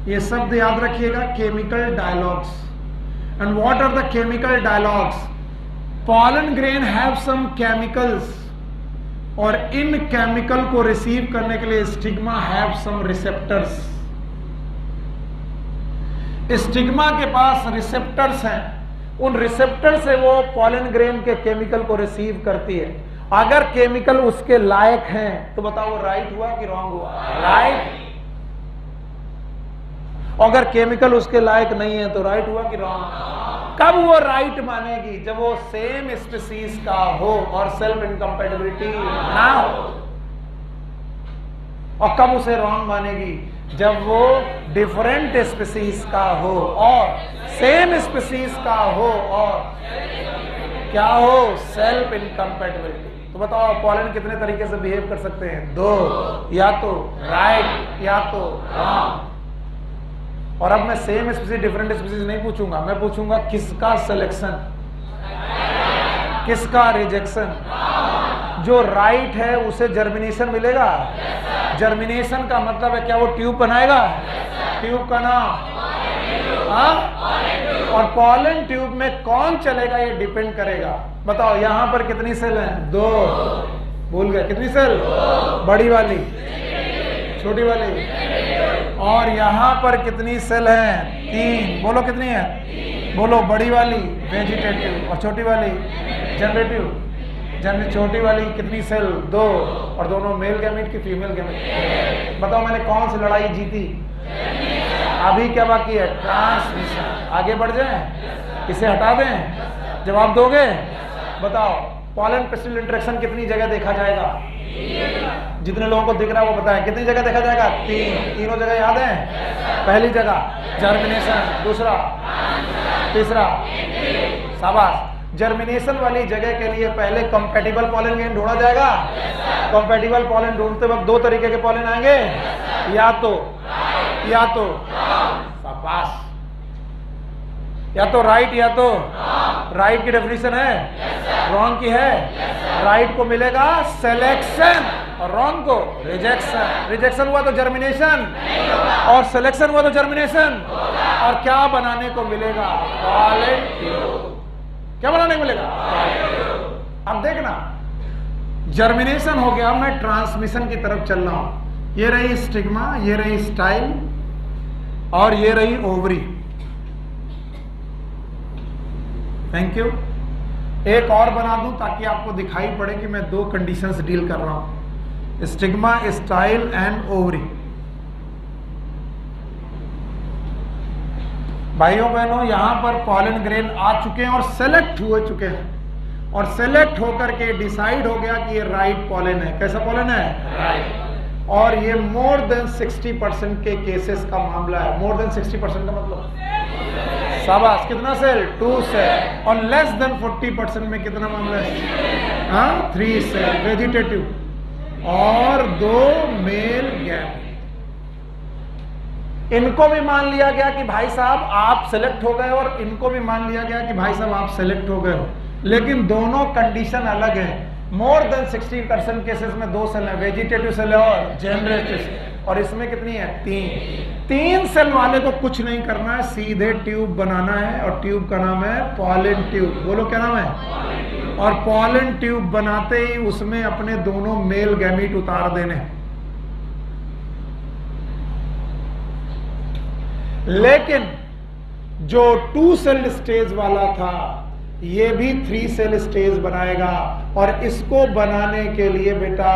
ये शब्द याद रखिएगा, chemical dialogues. And what are the chemical dialogues? Pollen grain have some chemicals, और इन केमिकल को रिसीव करने के लिए stigma have some receptors. Stigma के पास रिसेप्टर्स हैं, उन रिसेप्टर से वो पॉलन ग्रेन के केमिकल को रिसीव करती है। अगर केमिकल उसके लायक हैं तो बताओ राइट हुआ कि रॉन्ग हुआ? राइट। अगर केमिकल उसके लायक नहीं है तो राइट हुआ कि रॉन्ग? कब वो राइट मानेगी? जब वो सेम स्पीसीज का हो और सेल्फ इनकम्पैटिबिलिटी ना हो। और कब उसे रॉन्ग मानेगी? जब वो डिफरेंट स्पीसीज का हो और सेम स्पीसीज का हो और क्या हो? Self incompatibility. तो बताओ पॉलन कितने तरीके से बिहेव कर सकते हैं? 2, या तो राइट या तो रॉन्ग। और अब मैं सेम स्पीसीज डिफरेंट स्पीसीज नहीं पूछूंगा, मैं पूछूंगा किसका सिलेक्शन, किसका रिजेक्शन। जो राइट है उसे जर्मिनेशन मिलेगा। जर्मिनेशन का मतलब है क्या? वो ट्यूब बनाएगा। ट्यूब का नाम? और पॉलन ट्यूब में कौन चलेगा ये डिपेंड करेगा। बताओ यहां पर कितनी सेल है? 2। भूल गए कितनी सेल? बड़ी वाली, छोटी वाली। और यहां पर कितनी सेल है? 3। बोलो कितनी है? बोलो। बड़ी वाली वेजिटेटिव और छोटी वाली जनरेटिव। छोटी वाली कितनी सेल? 2। और दोनों मेल गैमेट की फीमेल गैमेट। बताओ मैंने कौन सी लड़ाई जीती? अभी क्या बाकी है? ट्रांसमिशन। आगे बढ़ जाएं? इसे हटा दें? जवाब दोगे? बताओ पॉलन पेस्टिल इंटरेक्शन कितनी जगह देखा जाएगा? जितने लोगों को दिख रहा है वो बताएं कितनी जगह देखा जाएगा? 3। तीनों जगह याद है? पहली जगह जर्मिनेशन, दूसरा, तीसरा, शाबाश। जर्मिनेशन वाली जगह के लिए पहले कंपैटिबल पॉलन ग्रेन ढूंढा जाएगा। कंपैटिबल पॉलन ढूंढते वक्त 2 तरीके के पॉलन आएंगे, या तो शाबाश, या तो राइट या तो राइट की डेफिनेशन है, रॉन्ग की है। राइट को मिलेगा सिलेक्शन और रॉन्ग को रिजेक्शन। रिजेक्शन हुआ तो जर्मिनेशन और सिलेक्शन हुआ तो जर्मिनेशन। और क्या बनाने को मिलेगा? Pollen tube. क्या बनाने को मिलेगा? अब देखना, जर्मिनेशन हो गया, मैं ट्रांसमिशन की तरफ चल रहा हूं। ये रही स्टिग्मा, ये रही स्टाइल और ये रही ओवरी। Thank you. एक और बना दूं ताकि आपको दिखाई पड़े कि मैं 2 कंडीशंस डील कर रहा हूं, स्टिग्मा, स्टाइल एंड ओवरी। भाइयों बहनों यहां पर पॉलन ग्रेन आ चुके हैं और सेलेक्ट हो चुके हैं, और सेलेक्ट होकर के डिसाइड हो गया कि ये राइट पॉलन है। कैसा पॉलन है? राइट। और ये मोर देन 60% के केसेस का मामला है। मोर देन 60% का मतलब शाबाश, कितना सेल? 2 सेल। और लेस देन 40% में कितना मामला है? हाँ, 3 सेल वेजिटेटिव और 2 मेल गैमेट। इनको भी मान लिया गया कि भाई साहब आप सेलेक्ट हो गए, और इनको भी मान लिया गया कि भाई साहब आप सेलेक्ट हो गए हो, लेकिन दोनों कंडीशन अलग है। मोर देन 60% केसेस में 2 सेल है, वेजिटेटिव सेल और जनरेटिव सेल, और इसमें कितनी है? 3 सेल वाले को कुछ नहीं करना है, सीधे ट्यूब बनाना है, और ट्यूब का नाम है पॉलन ट्यूब। बोलो क्या नाम है? और पॉलन ट्यूब बनाते ही उसमें अपने दोनों मेल गैमीट उतार देने। लेकिन जो 2 सेल स्टेज वाला था ये भी 3 सेल स्टेज बनाएगा, और इसको बनाने के लिए बेटा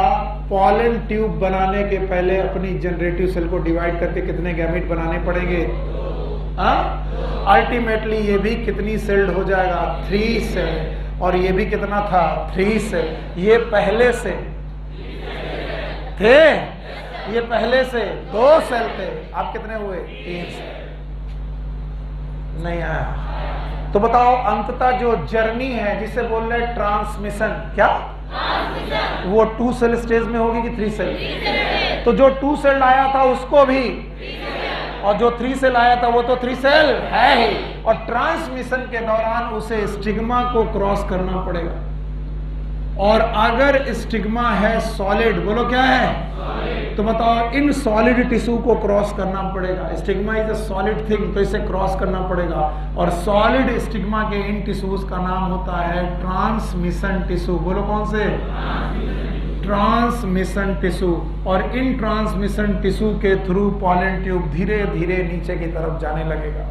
पॉलन ट्यूब बनाने के पहले अपनी जनरेटिव सेल को डिवाइड करके कितने गैमीट बनाने पड़ेंगे? अल्टीमेटली ये भी कितनी सेल्ड हो जाएगा? 3 सेल, और ये भी कितना था? 3 सेल। ये पहले से थे, ये पहले से 2 सेल थे, अब कितने हुए? 3 सेल। नहीं आया तो बताओ, अंततः जो जर्नी है जिसे बोल रहे ट्रांसमिशन, क्या वो 2 सेल स्टेज में होगी कि 3 सेल? तो जो 2 सेल आया था उसको भी, और जो 3 सेल आया था वो तो 3 सेल है ही, और ट्रांसमिशन के दौरान उसे स्टिग्मा को क्रॉस करना पड़ेगा। और अगर स्टिग्मा है सॉलिड, बोलो क्या है? तो बताओ, इन सॉलिड टिश्यू को क्रॉस करना पड़ेगा। Stigma is a solid thing, तो इसे क्रॉस करना पड़ेगा, और सॉलिड स्टिग्मा के इन टिश्यूज का नाम होता है ट्रांसमिशन टिश्यू। बोलो कौन से? Transmission tissue. और इन ट्रांसमिशन टिश्यू के थ्रू पॉलन ट्यूब धीरे धीरे नीचे की तरफ जाने लगेगा।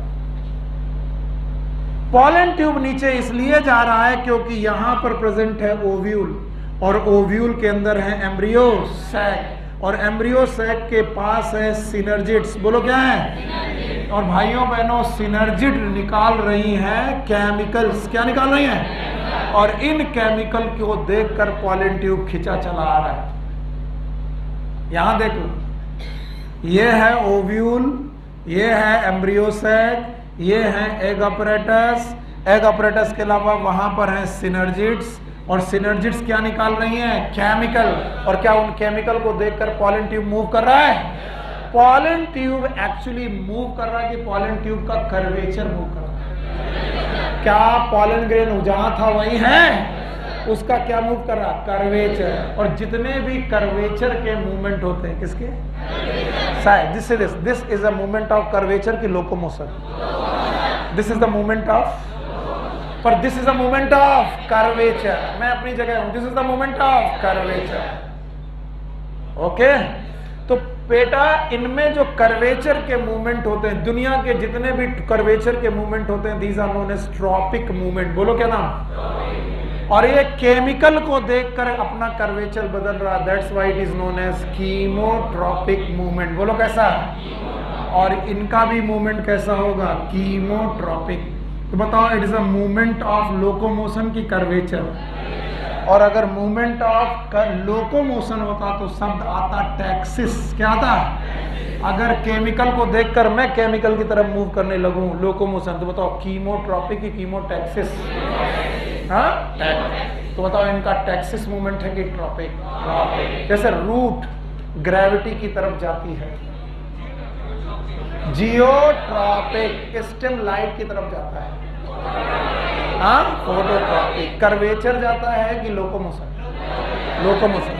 पॉलन ट्यूब नीचे इसलिए जा रहा है क्योंकि यहां पर प्रेजेंट है ओव्यूल, और ओव्यूल के अंदर है एम्ब्रियो सैक, और एम्ब्रियो सैक के पास है सिनर्जिड्स। बोलो क्या है? और भाइयों बहनों, सिनर्जिड निकाल रही हैं केमिकल्स। क्या निकाल रही हैं? और इन केमिकल को देखकर पॉलन ट्यूब खिंचा चला आ रहा है। यहां देखो, ये है ओव्यूल, ये है एम्ब्रियो सैक, ये है एग अपरेटस। एग अपरेटस के अलावा वहां पर है सिनर्जिड्स, और सिनर्जिड्स क्या निकाल रही हैं? केमिकल। और क्या उन केमिकल को देखकर पॉलन ट्यूब मूव कर रहा है? पॉलन ट्यूब एक्चुअली मूव कर रहा है कि पॉलन ट्यूब का कर्वेचर मूव कर रहा है? क्या पॉलन ग्रेन जहां था वही है? उसका क्या मूव कर रहा? कर्वेचर। और जितने भी कर्वेचर के मूवमेंट होते हैं, किसके? This is a movement of curvature की locomotion. This is the movement of, पर this is the movement of curvature. मैं अपनी जगह हूं, this is the movement of curvature. Okay, तो बेटा इनमें जो कर्वेचर के मूवमेंट होते हैं, दुनिया के जितने भी कर्वेचर के मूवमेंट होते हैं, these are known as tropic movement. बोलो क्या नाम? और ये केमिकल को देखकर अपना कर्वेचर बदल रहा, that's why it is known as chemotropic movement. बोलो कैसा? और इनका भी मूवमेंट कैसा होगा? कीमोट्रॉपिक। तो बताओ, it is a movement of locomotion की कर्वेचर। और अगर मूवमेंट ऑफ लोकोमोशन होता तो शब्द आता टैक्सिस। क्या आता? अगर केमिकल को देखकर मैं केमिकल की तरफ मूव करने लगूं, लोकोमोशन, तो बताओ कीमोट्रॉपिक की कीमोटैक्सिस? हाँ, तो बताओ इनका टैक्सिस मूवमेंट है कि ट्रॉपिक? जैसे रूट ग्रेविटी की तरफ जाती है, जियोट्रॉपिक स्टेम लाइट की तरफ जाता है, हाँ, फोटोट्रॉपिक। कर्वेचर जाता है कि लोकोमोशन? लोकोमोशन।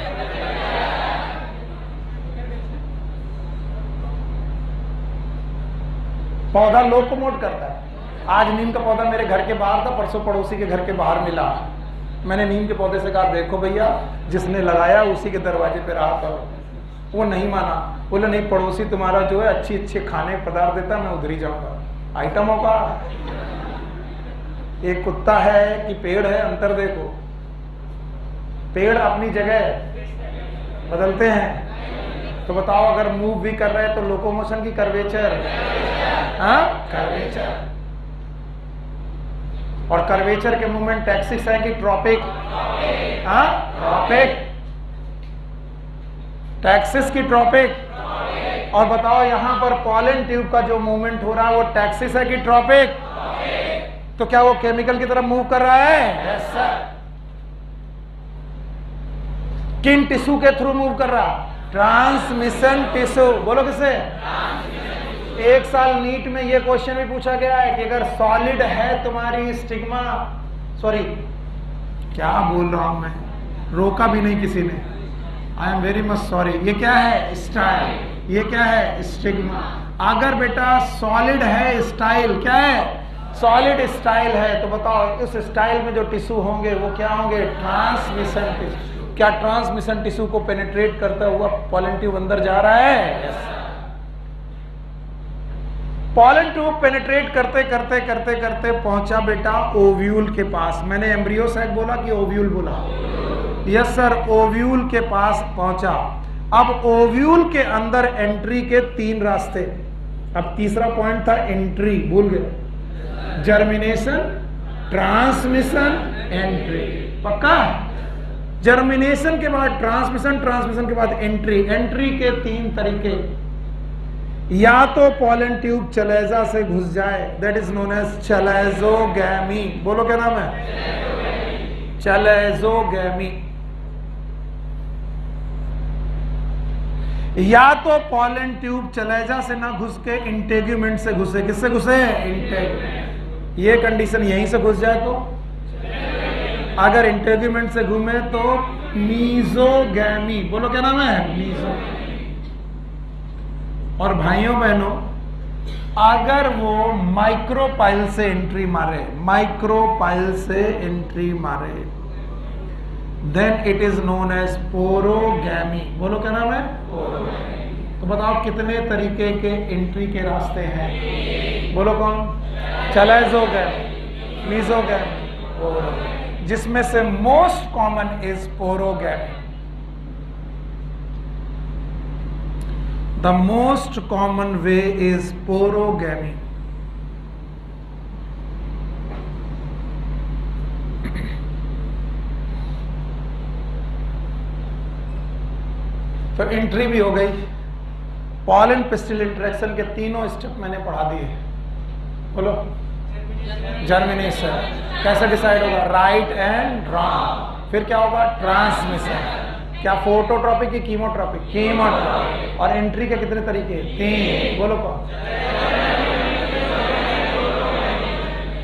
पौधा लोकोमोट करता है। आज नीम का पौधा मेरे घर के बाहर था, परसों पड़ोसी के घर के बाहर मिला। मैंने नीम के पौधे से कहा, देखो भैया, जिसने लगाया उसी के दरवाजे पे रहा था। वो नहीं माना, बोले नहीं, पड़ोसी तुम्हारा जो है अच्छी अच्छे खाने पदार्थ देता, मैं उधर ही जाऊंगा। आइटमों का एक कुत्ता है कि पेड़ है, अंतर देखो। पेड़ अपनी जगह बदलते हैं, तो बताओ अगर मूव भी कर रहे हैं तो लोकोमोशन की कर्वेचर? हाँ, कर्वेचर। और कर्वेचर के मूवमेंट टैक्सिस है कि ट्रॉपिक? हाँ, ट्रॉपिक। टैक्सिस की ट्रॉपिक। और बताओ यहां पर पॉलन ट्यूब का जो मूवमेंट हो रहा है वो टैक्सिस है कि ट्रॉपिक? तो क्या वो केमिकल की तरफ मूव कर रहा है? Yes sir. किन टिश्यू के थ्रू मूव कर रहा? Transmission tissue. बोलो किसे? एक साल नीट में ये क्वेश्चन भी पूछा गया है कि अगर सॉलिड है तुम्हारी स्टिग्मा, सॉरी क्या बोल रहा हूं मैं, रोका भी नहीं किसी ने। I am very much sorry. ये क्या है? स्टाइल। ये क्या है? स्टिग्मा। अगर बेटा सॉलिड है स्टाइल, क्या है? सॉलिड स्टाइल है, तो बताओ इस स्टाइल में जो टिश्यू होंगे वो क्या होंगे? Transmission tissue. क्या ट्रांसमिशन टिश्यू को पेनिट्रेट करता हुआ पॉलन ट्यूब अंदर जा रहा है? पॉलन ट्यूब पेनिट्रेट करते करते करते करते पहुंचा बेटा ओव्यूल के पास। मैंने एम्ब्रियो सैक बोला कि ओव्यूल बोला? यस सर, ओव्यूल के पास पहुंचा। अब ओव्यूल के अंदर एंट्री के 3 रास्ते। अब तीसरा पॉइंट था एंट्री, भूल गए? Germination, transmission, entry. पक्का? जर्मिनेशन के बाद ट्रांसमिशन, ट्रांसमिशन के बाद एंट्री। एंट्री के 3 तरीके। या तो पॉलन ट्यूब चलेजा से घुस जाए, that is known as chalazogamy. बोलो क्या नाम है? चलेजोगैमी। या तो पॉलन ट्यूब चलेजा से ना घुस के इंटेग्यूमेंट से घुसे। किससे घुसे? इंटेग्यूमेंट। ये कंडीशन यहीं से घुस जाए तो, अगर इंटेग्यूमेंट से घूमे तो मीजोगैमी। बोलो क्या नाम है? मीजोगैमी। और भाइयों बहनों, अगर वो माइक्रोपाइल से एंट्री मारे, माइक्रोपाइल से एंट्री मारे, then it is known as porogamy. बोलो क्या नाम है? पोरोगैमी। तो बताओ कितने तरीके के एंट्री के रास्ते हैं? बोलो कौन? चलेजोगैमी, मीजोगैमी, पोरोगैमी, जिसमें से most common is पोरोगैमी। The most common way is porogamy. तो एंट्री भी हो गई। पॉलन पिस्टिल इंटरेक्शन के 3 स्टेप मैंने पढ़ा दिए। बोलो। जर्मिनेशन कैसे डिसाइड होगा? Right and wrong. फिर क्या होगा? ट्रांसमिशन। क्या फोटोट्रॉपिक की कीमोट्रॉपिक? कीमोट्रॉपिक। और एंट्री के कितने तरीके? 3। बोलो कौन?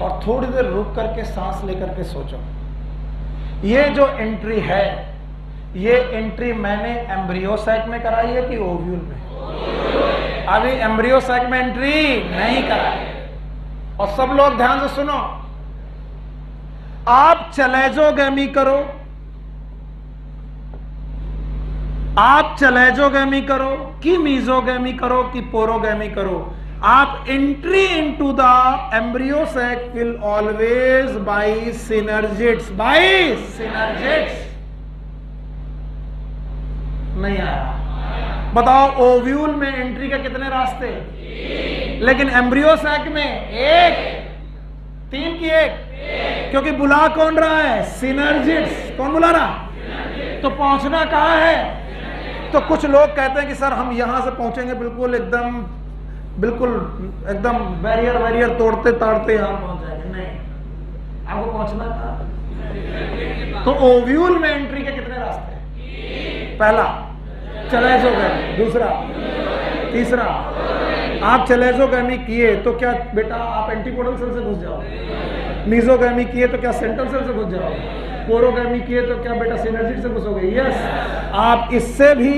और थोड़ी देर रुक करके सांस लेकर के सोचो, ये जो एंट्री है, ये एंट्री मैंने एम्ब्रियो सैक में कराई है कि ओव्यूल में? अभी एम्ब्रियो सैक में एंट्री नहीं कराई। और सब लोग ध्यान से सुनो, आप चलेजोगैमी करो, आप चलेजोगैमी करो कि मीजोगैमी करो कि पोरोगैमी करो, आप entry into the embryo sac will always by synergids. By synergids. नहीं आया? बताओ ओव्यूल में एंट्री के कितने रास्ते? लेकिन एम्ब्रियो सैक में 1, 3 की 1, क्योंकि बुला कौन रहा है? सिनर्जिट्स। कौन बुला रहा? तो पहुंचना कहां है? तो कुछ लोग कहते हैं कि सर हम यहां से पहुंचेंगे बिल्कुल एकदम बैरियर तोड़ते ताड़ते यहां पहुंच जाएंगे। नहीं, आपको पहुंचना था। तो ओव्यूल में एंट्री के कितने रास्ते? पहला चलेजोगैमी, दूसरा, तीसरा। आप चलेजोगैमी किए तो क्या बेटा आप एंटीपोडल सेल से घुस जाओ? मीजोगैमी किए तो क्या सेंट्रल सेल से घुस जाओ? पोरोगैमी किए तो क्या बेटा सिनर्जिट से घुसोगे? यस। आप इससे भी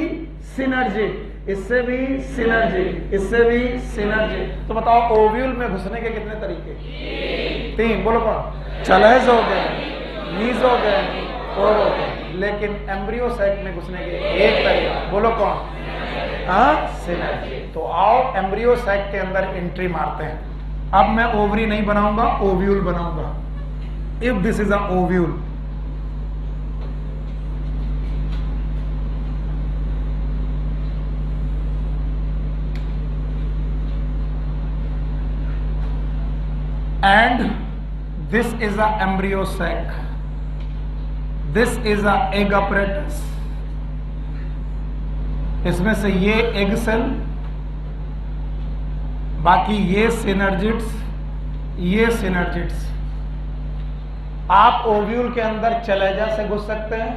सिनर्जिट, इससे भी सिनर्जिट, इससे भी सिनर्जिट। तो बताओ ओव्यूल में घुसने के कितने तरीके? 3। बोलो कौन? चलेजोगैमी, मीजोगैमी, पोरोगैमी। लेकिन एम्ब्रियो सैक में घुसने के 1 तरीका। बोलो कौन? सिनर्जिट। तो आओ एम्ब्रियो सैक के अंदर एंट्री मारते हैं। अब मैं ओवरी नहीं बनाऊंगा, ओव्यूल बनाऊंगा। If this is a ovule, and this is a embryo sac, this is a egg apparatus, इसमें से ये एग सेल, बाकी ये सिनर्जिट्स, ये सिनर्जिट्स। आप ओव्यूल के अंदर चलेजा से घुस सकते हैं,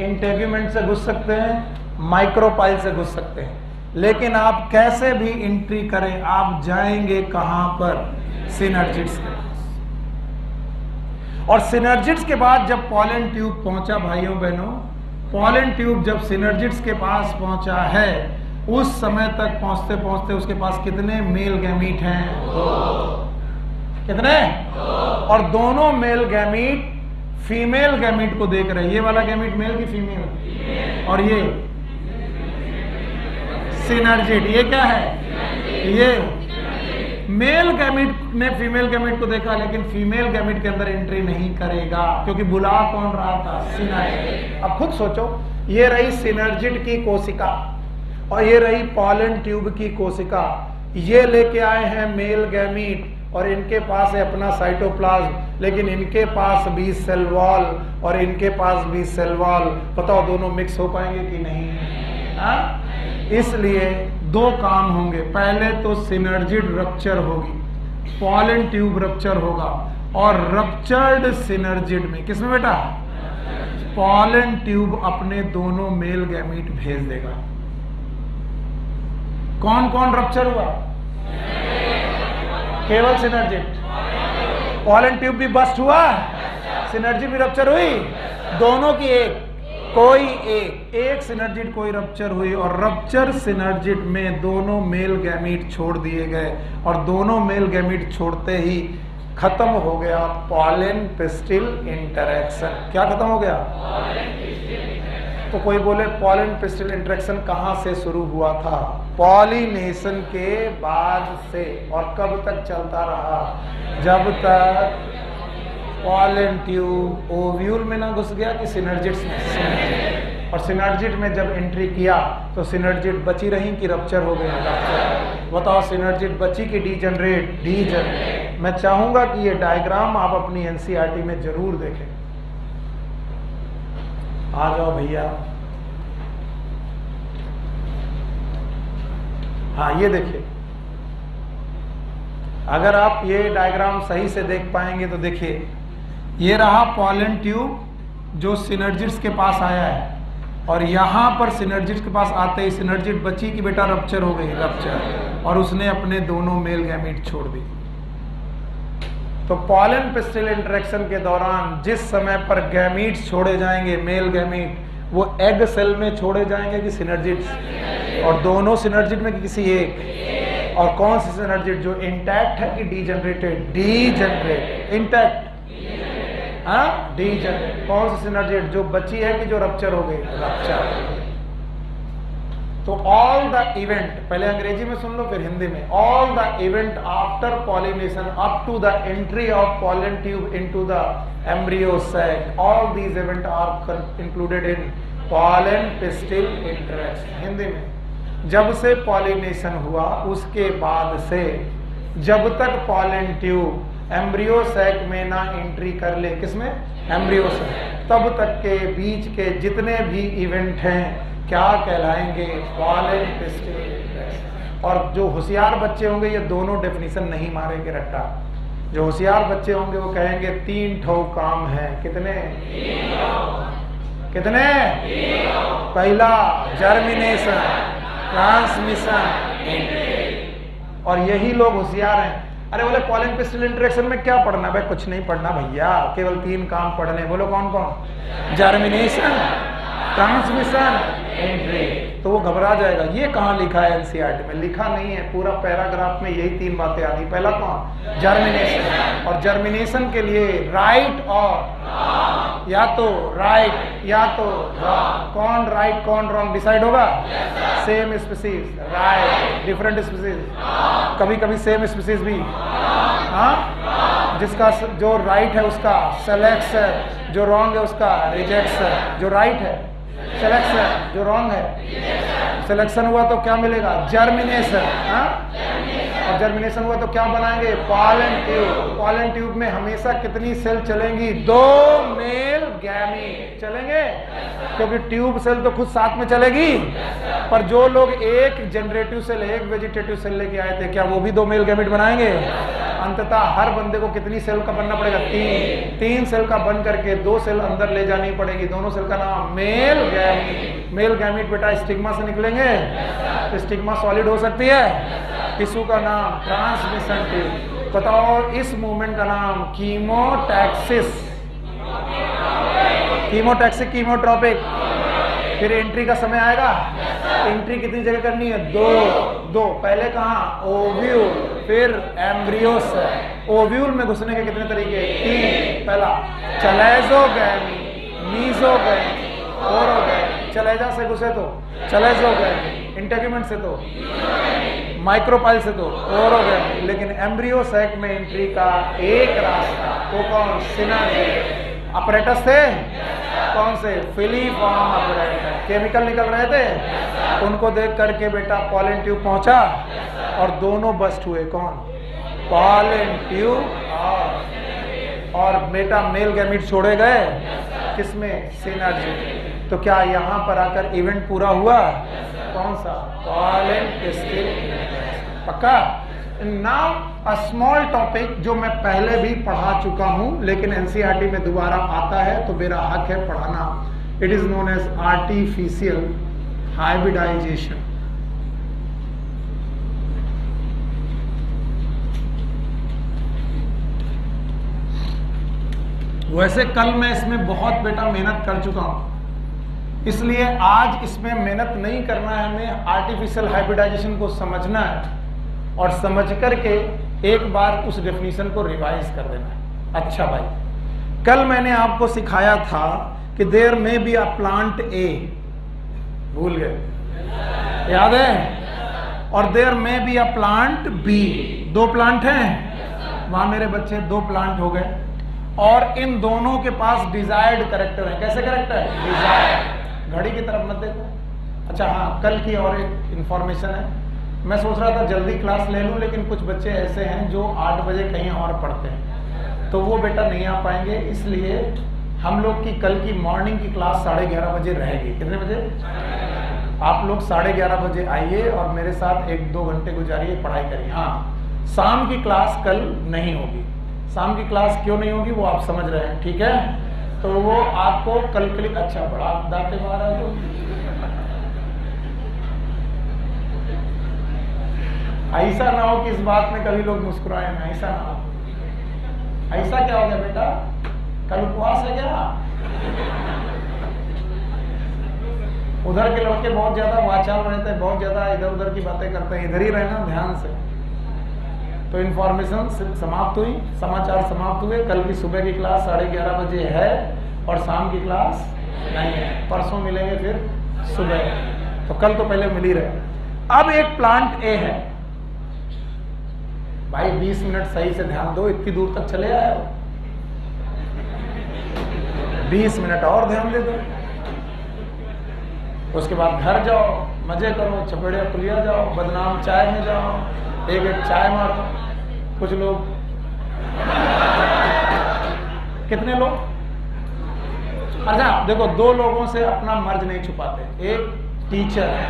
इंटेग्यूमेंट से घुस सकते हैं, माइक्रोपाइल से घुस सकते हैं, लेकिन आप कैसे भी एंट्री करें आप जाएंगे कहां पर? सिनर्जिट्स के पास। और सिनर्जिड्स के बाद जब पॉलन ट्यूब पहुंचा भाइयों बहनों, पॉलन ट्यूब जब सिनर्जिड्स के पास पहुंचा है, उस समय तक पहुंचते पहुंचते उसके पास कितने मेल गैमीट हैं? 2। कितने? 2। और दोनों मेल गैमीट फीमेल गैमीट को देख रहे हैं। ये वाला गैमीट मेल की फीमेल? और ये सिनर्जिड, ये क्या है? ये मेल गैमीट ने फीमेल गैमीट को देखा, लेकिन फीमेल गैमीट के अंदर एंट्री नहीं करेगा, क्योंकि बुला कौन रहा था? सिनर्जिड। अब खुद सोचो, ये रही सिनर्जिड की कोशिका और ये रही पॉलन ट्यूब की कोशिका। ये लेके आए हैं मेल गैमीट और इनके पास है अपना साइटोप्लाज्म, लेकिन इनके पास भी सेल वॉल और इनके पास भी सेल वॉल। बताओ दोनों मिक्स हो पाएंगे कि नहीं? हाँ? इसलिए 2 काम होंगे। पहले तो सिनर्जिड रप्चर होगी, पॉलन ट्यूब रप्चर होगा, और रप्चर्ड सिनर्जिड में, किसमें बेटा? पॉलन ट्यूब अपने दोनों मेल गैमीट भेज देगा। कौन कौन रप्चर हुआ? केवल सिनर्जिड। पॉलन ट्यूब भी बस्ट हुआ, सिनर्जिड भी रप्चर हुई, दोनों की एक, कोई एक सिनर्जिड कोई रप्चर हुई, और रप्चर सिनर्जिड में दोनों मेल गैमीट छोड़ दिए गए, और दोनों मेल गैमीट छोड़ते ही खत्म हो गया पॉलन पिस्टिल इंटरेक्शन। क्या खत्म हो गया? तो कोई बोले पॉलन पिस्टिल इंटरेक्शन कहां से शुरू हुआ था? पॉलिनेशन के बाद से। और कब तक चलता रहा? जब तक पॉलन ट्यूब ओव्यूल में ना घुस गया कि सिनर्जिड्स में। और सिनर्जिड में जब एंट्री किया तो सिनर्जिड बची रही कि रप्चर हो गई? रप्चर। बताओ सिनर्जिड बची कि डीजनरेट? डीजनरेट। मैं चाहूंगा कि ये डायग्राम आप अपनी एनसीईआरटी में जरूर देखें। आ जाओ भैया। हाँ, ये देखिए, अगर आप ये डायग्राम सही से देख पाएंगे तो देखिए, ये रहा पॉलन ट्यूब जो सिनर्जिड्स के पास आया है, और यहां पर सिनर्जिड्स के पास आते ही सिनर्जिड बची कि बेटा रप्चर हो गई? रप्चर। और उसने अपने दोनों मेल गैमीट छोड़ दी। तो पॉलन पिस्टिल इंटरेक्शन के दौरान जिस समय पर गैमीट्स छोड़े जाएंगे, मेल गैमीट, वो एग सेल में छोड़े जाएंगे कि सिनर्जिड्स? और दोनों सिनर्जिड में कि किसी एक? और कौन सी सिनर्जिड? जो इंटैक्ट है कि डीजनरेटेड? डीजनरेट। इंटैक्ट? हाँ, डीजनरेट। कौन सी सिनर्जिड? जो बची है कि जो रप्चर हो गई? रप्चर। तो ऑल द इवेंट, पहले अंग्रेजी में सुन लो फिर हिंदी में, all the event after pollination up to the entry of pollen tube into the embryo sac, all these event are included in pollen pistil interaction. Hindi में, जब से पॉलिनेशन हुआ उसके बाद से जब तक पॉलन ट्यूब एम्ब्रियो सैक में ना एंट्री कर ले, किसमें? एम्ब्रियो सैक, तब तक के बीच के जितने भी इवेंट हैं क्या कहलाएंगे? Pollen pistil interaction. और जो होशियार बच्चे होंगे ये दोनों डेफिनेशन नहीं मारेंगे रट्टा। जो होशियार बच्चे होंगे वो कहेंगे 3 ठो काम है। कितने? कितने? पहला जर्मिनेशन, ट्रांसमिशन, एंट्री। और यही लोग होशियार हैं। अरे बोले पॉलन पिस्टिल इंटरेक्शन में क्या पढ़ना? भाई कुछ नहीं पढ़ना भैया, केवल 3 काम पढ़ने। बोलो कौन कौन? Germination, transmission, entry. तो वो घबरा जाएगा, ये कहाँ लिखा है एनसीईआरटी में? लिखा नहीं है, पूरा पैराग्राफ में यही 3 बातें आती। पहला कौन? जर्मिनेशन। और जर्मिनेशन के लिए राइट और या तो राइट या तो रॉन्ग। कौन राइट कौन रॉन्ग डिसाइड होगा? Same species right, different species कभी कभी सेम स्पीसीज भी। हाँ, जिसका जो राइट है उसका सेलेक्शन, जो रॉन्ग है उसका रिजेक्शन। जो राइट है सिलेक्शन, जो रॉन्ग है सिलेक्शन हुआ तो क्या मिलेगा? जर्मिनेशन। और जर्मिनेशन हुआ तो क्या बनाएंगे? Pollen tube. पॉलन ट्यूब में हमेशा कितनी सेल चलेंगी? 2 मेल गैमीट चलेंगे, क्योंकि ट्यूब सेल तो खुद साथ में चलेगी। पर जो लोग एक जनरेटिव सेल, एक वेजिटेटिव सेल लेके आए थे, क्या वो भी 2 मेल गैमीट बनाएंगे? अंततः हर बंदे को कितनी सेल का बनना पड़ेगा? 3 सेल का बन करके 2 सेल अंदर ले जानी पड़ेगी। दोनों सेल का नाम मेल गैमीट। मेल गैमीट बेटा स्टिग्मा से निकलेंगे, तो स्टिग्मा सॉलिड हो सकती है। टिश्यू का नाम ट्रांसमिशन ट्यूब। बताओ इस मूवमेंट का नाम कीमोटैक्सिस। कीमोटैक्सिक, कीमोट्रोपिक। फिर एंट्री का समय आएगा। एंट्री कितनी जगह करनी है? दो। पहले कहाँ? ओव्यूल, फिर एम्ब्रियोस। ओव्यूल में घुसने के कितने तरीके? 3। पहला चलेजोगैमी, मीजोगैमी, ओरोगैमी। चलेजा से घुसे तो चलेजोगैमी, इंटेगुमेंट से तो माइक्रोपाइल से तो ओरोगैमी। लेकिन एम्ब्रियो सैक में एंट्री का एक रास्ता, वो कौन? सिनर्जी। अपरेटस थे कौन से? Filiform apparatus. केमिकल निकल रहे थे, उनको देख करके बेटा पॉलन ट्यूब पहुंचा और दोनों बस्ट हुए। कौन? पॉलन ट्यूब और बेटा मेल गैमीट छोड़े गए किसमें? सिनर्जी। तो क्या यहां पर आकर इवेंट पूरा हुआ? कौन सा? पॉलन टेस्टिल। पक्का? नाउ अ स्मॉल टॉपिक जो मैं पहले भी पढ़ा चुका हूं, लेकिन एनसीईआरटी में दोबारा आता है तो मेरा हक है पढ़ाना। It is known as artificial hybridization. वैसे कल मैं इसमें बहुत बेटा मेहनत कर चुका हूं, इसलिए आज इसमें मेहनत नहीं करना है। हमें आर्टिफिशियल हाइब्रिडाइजेशन को समझना है और समझ करके एक बार उस डेफिनेशन को रिवाइज कर देना है। अच्छा भाई, कल मैंने आपको सिखाया था कि देयर में बी अ प्लांट ए, भूल गए? याद है? और देयर में be a plant B. 2 plant हैं वहां मेरे बच्चे, 2 प्लांट हो गए और इन दोनों के पास डिजायर्ड कैरेक्टर है। कैसे कैरेक्टर है? डिजायर्ड। घड़ी की तरफ मत देखो। अच्छा हाँ, कल की और एक इंफॉर्मेशन है। मैं सोच रहा था जल्दी क्लास ले लूं, लेकिन कुछ बच्चे ऐसे हैं जो 8 बजे कहीं और पढ़ते हैं, तो वो बेटा नहीं आ पाएंगे। इसलिए हम लोग की कल की मॉर्निंग की क्लास 11:30 बजे रहेगी। कितने बजे? आप लोग 11:30 बजे आइए और मेरे साथ 1-2 घंटे गुजारिए, पढ़ाई करिए। हाँ, शाम की क्लास कल नहीं होगी। शाम की क्लास क्यों नहीं होगी वो आप समझ रहे हैं, ठीक है? तो वो आपको कल के लिए अच्छा बड़ा दाते मारा है। ऐसा ना हो कि इस बात में कभी लोग मुस्कुराए ना, ऐसा ना हो। ऐसा क्या हो गया बेटा? कल उपवास है क्या? उधर के लड़के बहुत ज्यादा वाचाल रहते हैं, बहुत ज्यादा इधर उधर की बातें करते हैं। इधर ही रहना ध्यान से। तो इन्फॉर्मेशन समाप्त हुई, समाचार समाप्त हुए। कल की सुबह की क्लास 11:30 बजे है और शाम की क्लास नहीं है। परसों मिलेंगे फिर सुबह। तो कल तो पहले मिल ही रहे। अब एक प्लांट ए है भाई, 20 मिनट सही से ध्यान दो, इतनी दूर तक चले आए हो, 20 मिनट और ध्यान दे दो। उसके बाद घर जाओ, मजे करो, चपेड़िया पुलिया जाओ, बदनाम चाय में जाओ, एक चाय मारो। कुछ लोग, कितने लोग? अच्छा देखो, 2 लोगों से अपना मर्ज नहीं छुपाते, एक टीचर है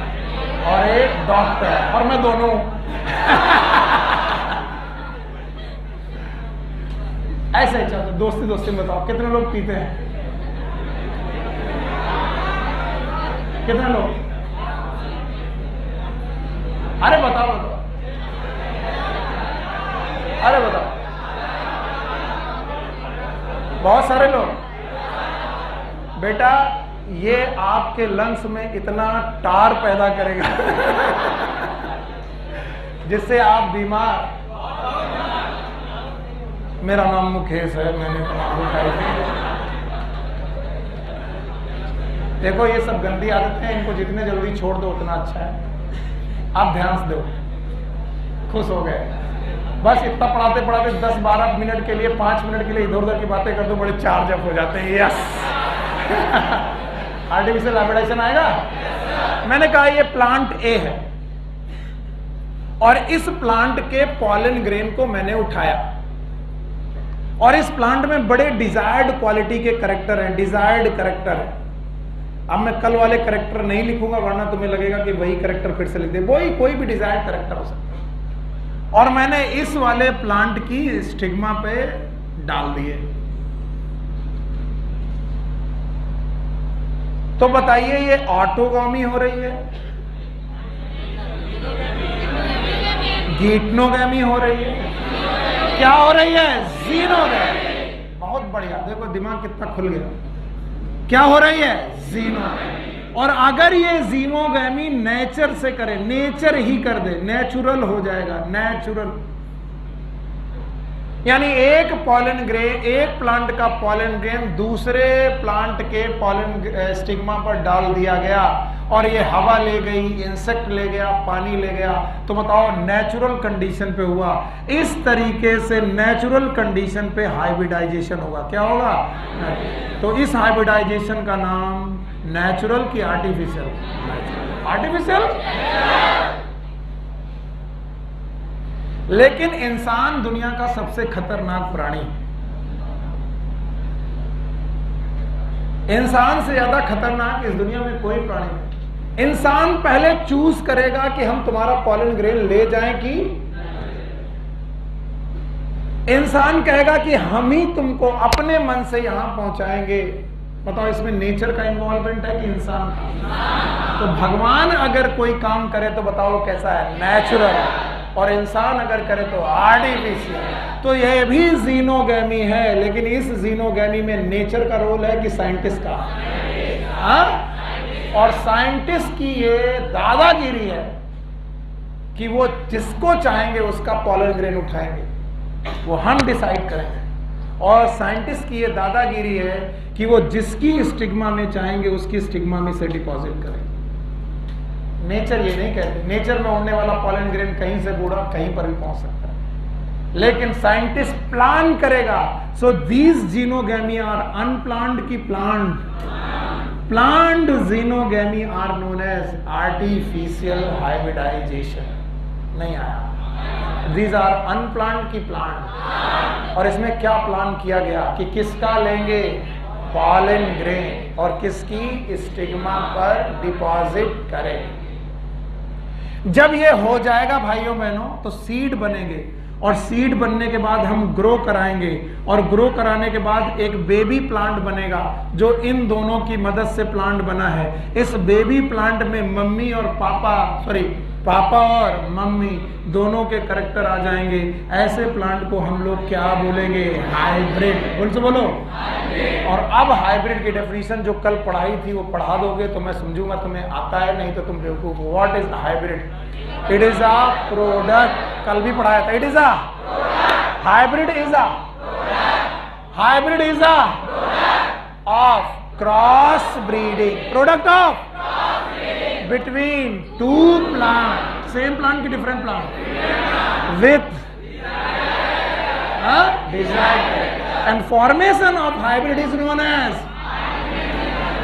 और एक डॉक्टर है, और मैं दोनों ऐसे चलो दोस्ती दोस्ती में बताओ कितने लोग पीते हैं? कितने लोग? अरे बताओ बताओ, अरे बताओ। बहुत सारे लोग। बेटा ये आपके लंग्स में इतना टार पैदा करेगा जिससे आप बीमार। मेरा नाम मुकेश है, मैंने तंबाकू खाई थी। देखो ये सब गंदी आदतें हैं, इनको जितने जल्दी छोड़ दो उतना अच्छा है। आप ध्यान से दो, खुश हो गए। बस इतना पढ़ाते पढ़ाते 10-12 मिनट के लिए, 5 मिनट के लिए इधर उधर की बातें कर दो, बड़े चार्ज अप हो जाते हैं। यस आर्टिफिशियल हाइब्रिडाइजेशन आएगा। मैंने कहा ये प्लांट ए है और इस प्लांट के पॉलन ग्रेन को मैंने उठाया और इस प्लांट में बड़े डिजायर्ड क्वालिटी के कैरेक्टर हैं, डिजायर्ड कैरेक्टर है। अब मैं कल वाले कैरेक्टर नहीं लिखूंगा, वरना तुम्हें लगेगा कि वही कैरेक्टर फिर से लिख दे। वही कोई भी डिजायर्ड कैरेक्टर हो सकता है। और मैंने इस वाले प्लांट की स्टिग्मा पे डाल दिए। तो बताइए ये ऑटोगोमी हो रही है, गीटनोगैमी हो रही है, क्या हो रही है? जीनोगैमी। बहुत बढ़िया, देखो दिमाग कितना खुल गया। क्या हो रही है? जीनोगैमी। और अगर ये जीनोगैमी नेचर से करे, नेचर ही कर दे, नेचुरल हो जाएगा, नेचुरल। यानी एक पॉलन ग्रेन, एक प्लांट का पॉलन ग्रेन दूसरे प्लांट के पॉलन स्टिग्मा पर डाल दिया गया और ये हवा ले गई, इंसेक्ट ले गया, पानी ले गया, तो बताओ नेचुरल कंडीशन पे हुआ। इस तरीके से नेचुरल कंडीशन पे हाइब्रिडाइजेशन होगा। क्या होगा? तो इस हाइब्रिडाइजेशन का नाम नेचुरल की आर्टिफिशियल? आर्टिफिशियल। लेकिन इंसान दुनिया का सबसे खतरनाक प्राणी है। इंसान से ज्यादा खतरनाक इस दुनिया में कोई प्राणी नहीं। इंसान पहले चूज करेगा कि हम तुम्हारा पॉलन ग्रेन ले जाएं कि इंसान कहेगा कि हम ही तुमको अपने मन से यहां पहुंचाएंगे। बताओ, इसमें नेचर का इन्वॉल्वमेंट है कि इंसान का? तो भगवान अगर कोई काम करे तो बताओ कैसा है? नेचुरल। और इंसान अगर करे तो आर्टिफिशियल। तो यह भी जीनोगैमी है, लेकिन इस जीनोगैमी में नेचर का रोल है कि साइंटिस्ट का? और साइंटिस्ट की ये दादागिरी है कि वो जिसको चाहेंगे उसका पॉलन ग्रेन उठाएंगे, वो हम डिसाइड करेंगे। और साइंटिस्ट की ये दादागिरी है कि वो जिसकी स्टिग्मा में चाहेंगे उसकी स्टिग्मा में से डिपॉजिट करेंगे। नेचर ये नहीं कहते। नेचर में उड़ने वाला पॉलन ग्रेन कहीं से बूढ़ा कहीं पर भी पहुंच सकता है, लेकिन साइंटिस्ट प्लान करेगा। So these xenogamy are unplanned की planned. Planned xenogamy are known as artificial hybridization. नहीं आया। दीज आर अनप्लान्ड की प्लान्ड। और इसमें क्या प्लान किया गया कि किसका लेंगे? पॉलन ग्रेन, और किसकी? स्टिग्मा पर डिपॉजिट करें। जब ये हो जाएगा भाइयों बहनों, तो सीड बनेंगे, और सीड बनने के बाद हम ग्रो कराएंगे, और ग्रो कराने के बाद एक बेबी प्लांट बनेगा जो इन दोनों की मदद से प्लांट बना है। इस बेबी प्लांट में मम्मी और पापा और मम्मी दोनों के कैरेक्टर आ जाएंगे। ऐसे प्लांट को हम लोग क्या बोलेंगे? हाइब्रिड। बोल से बोलो। और अब हाइब्रिड की डेफिनेशन जो कल पढ़ाई थी वो पढ़ा दोगे तो मैं समझूंगा तुम्हें आता है, नहीं तो तुम बेवकूफ। What is hybrid? It is a product. कल भी पढ़ाया था। It is a hybrid is a of cross breeding, product of between two plants, same plant की different plant with desired, and formation of hybrid is known as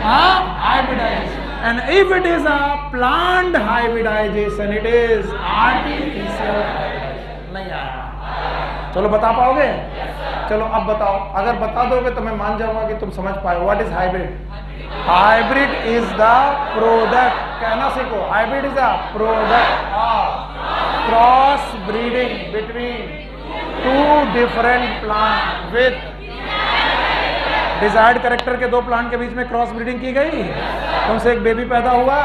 hybridization. And if it is a plant hybridization, it is artificial hybridization. नहीं आया? चलो बता पाओगे? चलो अब बताओ। अगर बता दोगे तो मैं मान जाऊंगा कि तुम समझ पाए। What is hybrid? Hybrid is the product. कहना सीखो। Hybrid is the product of cross breeding between two different plant with desired character के दो प्लांट के बीच में क्रॉस ब्रीडिंग की गई, तुमसे एक बेबी पैदा हुआ।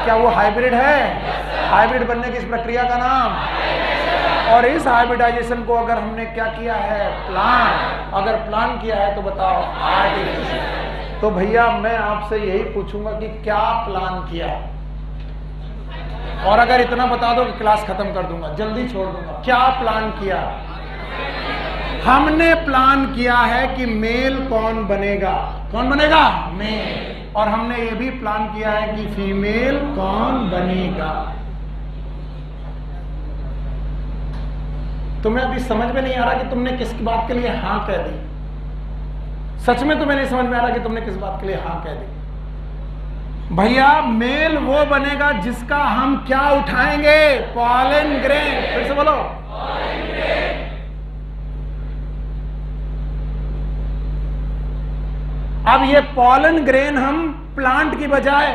क्या वो हाइब्रिड है? हाइब्रिड बनने की इस प्रक्रिया का नाम। और इस हाइब्रिडाइजेशन को अगर हमने क्या किया है? प्लान। अगर प्लान किया है तो बताओ आर्टिफिशियल। तो भैया मैं आपसे यही पूछूंगा कि क्या प्लान किया? और अगर इतना बता दो कि क्लास खत्म कर दूंगा, जल्दी छोड़ दूंगा। क्या प्लान किया? हमने प्लान किया है कि मेल कौन बनेगा? कौन बनेगा? मेल। और हमने ये भी प्लान किया है कि फीमेल कौन बनेगा। तुम्हें अभी समझ में नहीं आ रहा कि तुमने किस बात के लिए हाँ कह दी? सच में तुम्हें नहीं समझ में आ रहा कि तुमने किस बात के लिए हाँ कह दी? भैया मेल वो बनेगा जिसका हम क्या उठाएंगे? Pollen grain. फिर से बोलो। अब ये पॉलन ग्रेन हम प्लांट की बजाय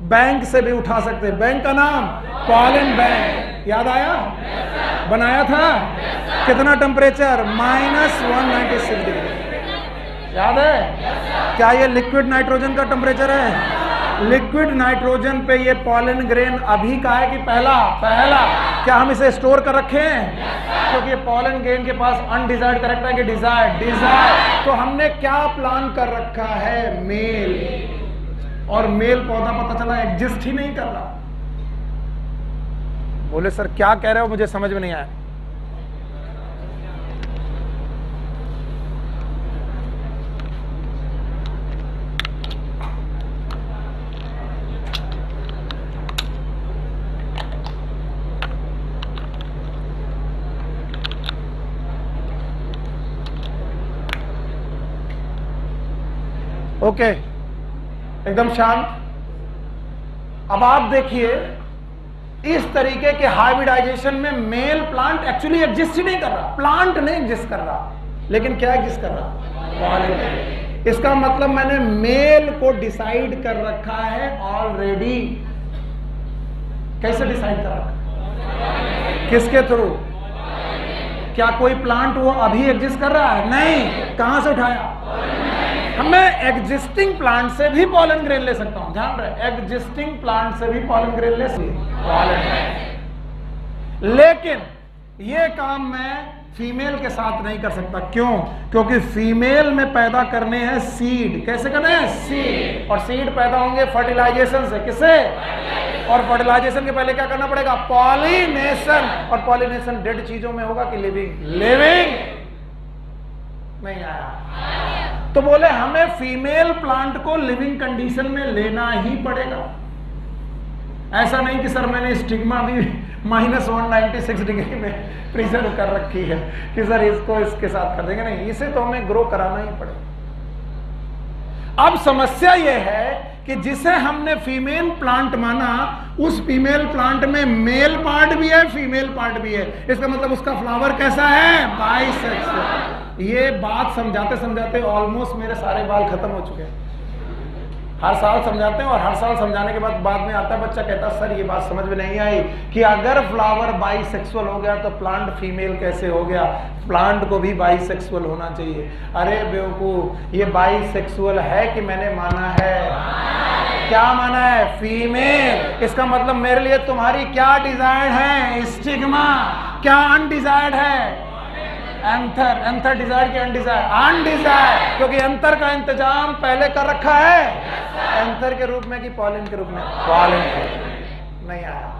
बैंक से भी उठा सकते हैं। बैंक का नाम पॉलन बैंक। याद आया? बनाया था। कितना टेम्परेचर? -196 डिग्री। याद है? क्या ये लिक्विड नाइट्रोजन का टेम्परेचर है? लिक्विड नाइट्रोजन पे ये पॉलन ग्रेन अभी का है कि पहला? पहला। क्या हम इसे स्टोर कर रखे हैं? क्योंकि ये पॉलन ग्रेन के पास अनडिजायर्ड करेक्टर है कि डिजायर्ड? डिजायर्ड। तो हमने क्या प्लान कर रखा है? मेल। और मेल पौधा पता चला एग्जिस्ट ही नहीं कर रहा। बोले सर क्या कह रहे हो, मुझे समझ में नहीं आया। ओके, एकदम शांत। अब आप देखिए, इस तरीके के हाइब्रिडाइजेशन में मेल प्लांट एक्चुअली एग्जिस्ट ही नहीं कर रहा। प्लांट नहीं एग्जिस्ट कर रहा, लेकिन क्या एग्जिस्ट कर रहा? पॉलिन। इसका मतलब मैंने मेल को डिसाइड कर रखा है ऑलरेडी। कैसे डिसाइड कर रखा? किसके थ्रू? क्या कोई प्लांट वो अभी एग्जिस्ट कर रहा है? नहीं। कहां से उठाया? मैं एग्जिस्टिंग प्लांट से भी पॉलन ग्रेन ले सकता हूं। ध्यान रहे, एग्जिस्टिंग प्लांट से भी पॉलन ग्रेन ले सकता हूं, लेकिन ये काम मैं फीमेल के साथ नहीं कर सकता। क्यों? क्योंकि फीमेल में पैदा करने हैं सीड। कैसे करने हैं? सीड। और सीड पैदा होंगे फर्टिलाइजेशन से। किससे? और फर्टिलाइजेशन के पहले क्या करना पड़ेगा? पॉलिनेशन। और पॉलिनेशन डेड चीजों में होगा कि लिविंग? लिविंग। नहीं आया। तो बोले हमें फीमेल प्लांट को लिविंग कंडीशन में लेना ही पड़ेगा। ऐसा नहीं कि सर मैंने स्टिग्मा भी -196 डिग्री में प्रिजर्व कर रखी है कि सर इसको इसके साथ कर देंगे। नहीं, इसे तो हमें ग्रो कराना ही पड़ेगा। अब समस्या यह है कि जिसे हमने फीमेल प्लांट माना, उस फीमेल प्लांट में मेल पार्ट भी है, फीमेल पार्ट भी है। इसका मतलब उसका फ्लावर कैसा है? बाइसेक्सुअल। ये बात समझाते समझाते ऑलमोस्ट मेरे सारे बाल खत्म हो चुके हैं। हर साल समझाते हैं और हर साल समझाने के बाद में आता है बच्चा, कहता है सर ये बात समझ में नहीं आई कि अगर फ्लावर बाइसेक्सुअल हो गया तो प्लांट फीमेल कैसे हो गया? प्लांट को भी बाइसेक्सुअल होना चाहिए। अरे बेवकूफ, ये बाइसेक्सुअल है कि मैंने माना है? क्या माना है? फीमेल। इसका मतलब मेरे लिए तुम्हारी क्या डिजायर्ड है? स्टिग्मा। क्या अनडिजायर्ड है? एंथर। एंथर डिजायर्ड की अनडिजायर्ड? अनडिजायर्ड। क्योंकि एंथर का इंतजाम पहले कर रखा है। एंथर के रूप में कि पॉलिन के रूप में? पॉलिन के। नहीं आया।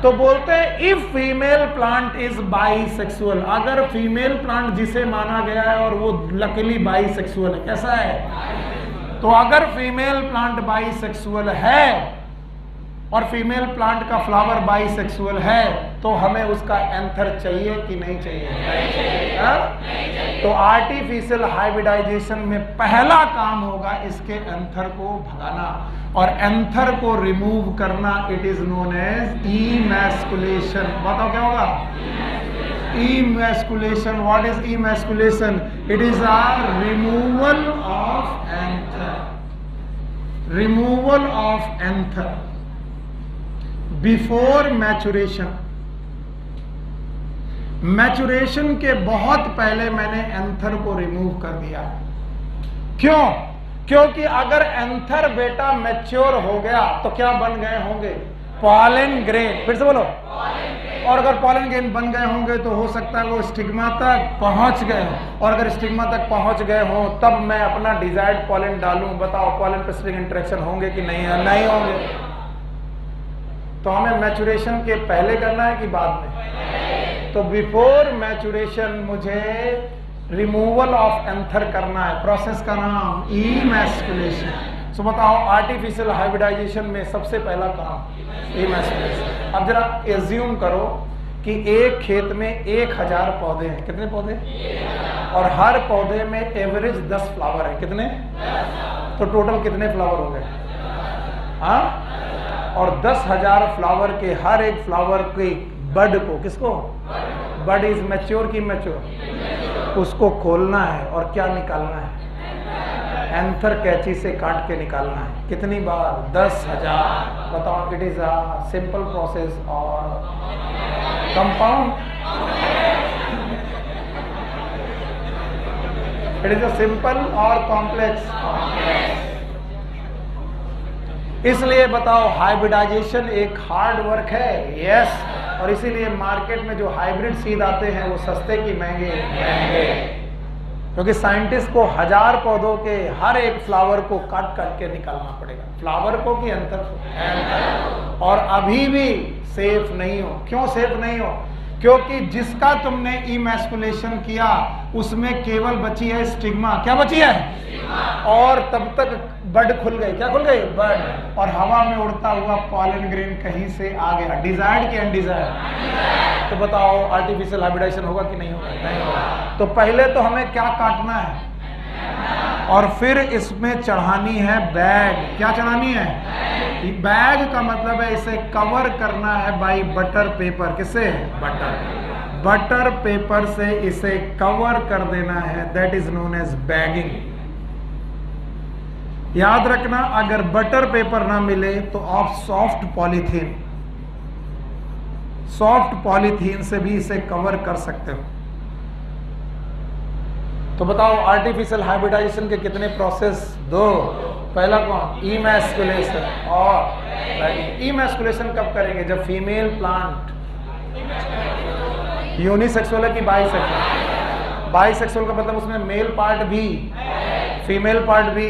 तो बोलते हैं if female plant is bisexual, अगर फीमेल प्लांट जिसे माना गया है और वो लकीली बाइसेक्सुअल है, कैसा है? तो अगर फीमेल प्लांट बाइसेक्सुअल है और फीमेल प्लांट का फ्लावर बाइसेक्सुअल है, तो हमें उसका एंथर चाहिए कि नहीं चाहिए? नहीं चाहिए। तो आर्टिफिशियल हाइब्रिडाइजेशन में पहला काम होगा इसके एंथर को भगाना, और एंथर को रिमूव करना। It is known as emasculation. बताओ क्या होगा? Emasculation. What is emasculation? It is a removal of anther. Removal of anther before maturation. Maturation के बहुत पहले मैंने एंथर को रिमूव कर दिया। क्यों? क्योंकि अगर एंथर बेटा मैच्योर हो गया तो क्या बन गए होंगे? Pollen grain. फिर से बोलो। और अगर पॉलन ग्रेन बन गए होंगे तो हो सकता है वो स्टिग्मा तक पहुंच गए हो, और अगर स्टिग्मा तक पहुंच गए हो तब मैं अपना डिजायर्ड पॉलन डालूं। बताओ पॉलन पे स्ट्रिंग इंटरेक्शन होंगे कि नहीं? नहीं होंगे। तो हमें मैचुरेशन के पहले करना है कि बाद में? तो बिफोर मैचुरेशन मुझे रिमूवल ऑफ एंथर करना है। प्रोसेस का नाम इमैस्कुलेशन। सो बताओ आर्टिफिशियल हाइब्रिडाइजेशन में सबसे पहला काम इमैस्कुलेशन। अब जरा एज्यूम करो कि एक खेत में 1000 पौधे हैं। कितने पौधे? और हर पौधे में एवरेज 10 फ्लावर है। कितने? तो टोटल कितने फ्लावर हो गए? हाँ? और 10,000 फ्लावर के हर एक फ्लावर के बड को, किसको? बड इज मैच्योर की मैच्योर? उसको खोलना है और क्या निकालना है? एंथर कैंची से काट के निकालना है। कितनी बार? 10,000। बताओ it is a simple process और compound? It is a simple और कॉम्प्लेक्स? इसलिए बताओ हाइब्रिडाइजेशन एक हार्ड वर्क है। यस। और इसीलिए मार्केट में जो हाइब्रिड सीड आते हैं वो सस्ते की महंगे महंगे, क्योंकि साइंटिस्ट को 1000 पौधों के हर एक फ्लावर को काट काट के निकालना पड़ेगा। फ्लावर को कि अंतर को। और अभी भी सेफ नहीं हो। क्यों सेफ नहीं हो? क्योंकि जिसका तुमने इमैस्कुलेशन किया उसमें केवल बची है स्टिग्मा। क्या बची है? और तब तक बड खुल गई। क्या खुल गई? बड। और हवा में उड़ता हुआ पॉलन ग्रेन कहीं से आ गया। डिजायर्ड कि अनडिजायर्ड? तो बताओ आर्टिफिशियल हाइब्रिडाइजेशन होगा कि नहीं होगा? नहीं होगा। तो पहले तो हमें क्या काटना है और फिर इसमें चढ़ानी है बैग। क्या चढ़ानी है? बैग का मतलब है इसे कवर करना है बाई बटर पेपर। किससे? बटर पेपर से इसे कवर कर देना है। That is known as bagging. याद रखना, अगर बटर पेपर ना मिले तो आप सॉफ्ट पॉलीथीन से भी इसे कवर कर सकते हो। तो बताओ आर्टिफिशियल हाइब्रिडाइजेशन के कितने प्रोसेस? 2। पहला कौन? इमैस्कुलेशन। और इमैस्कुलेशन कब करेंगे? जब फीमेल प्लांट यूनिसेक्सुअल है कि बाइसेक्सुअल? बाइसेक्सुअल का मतलब उसमें मेल पार्ट भी फीमेल पार्ट भी,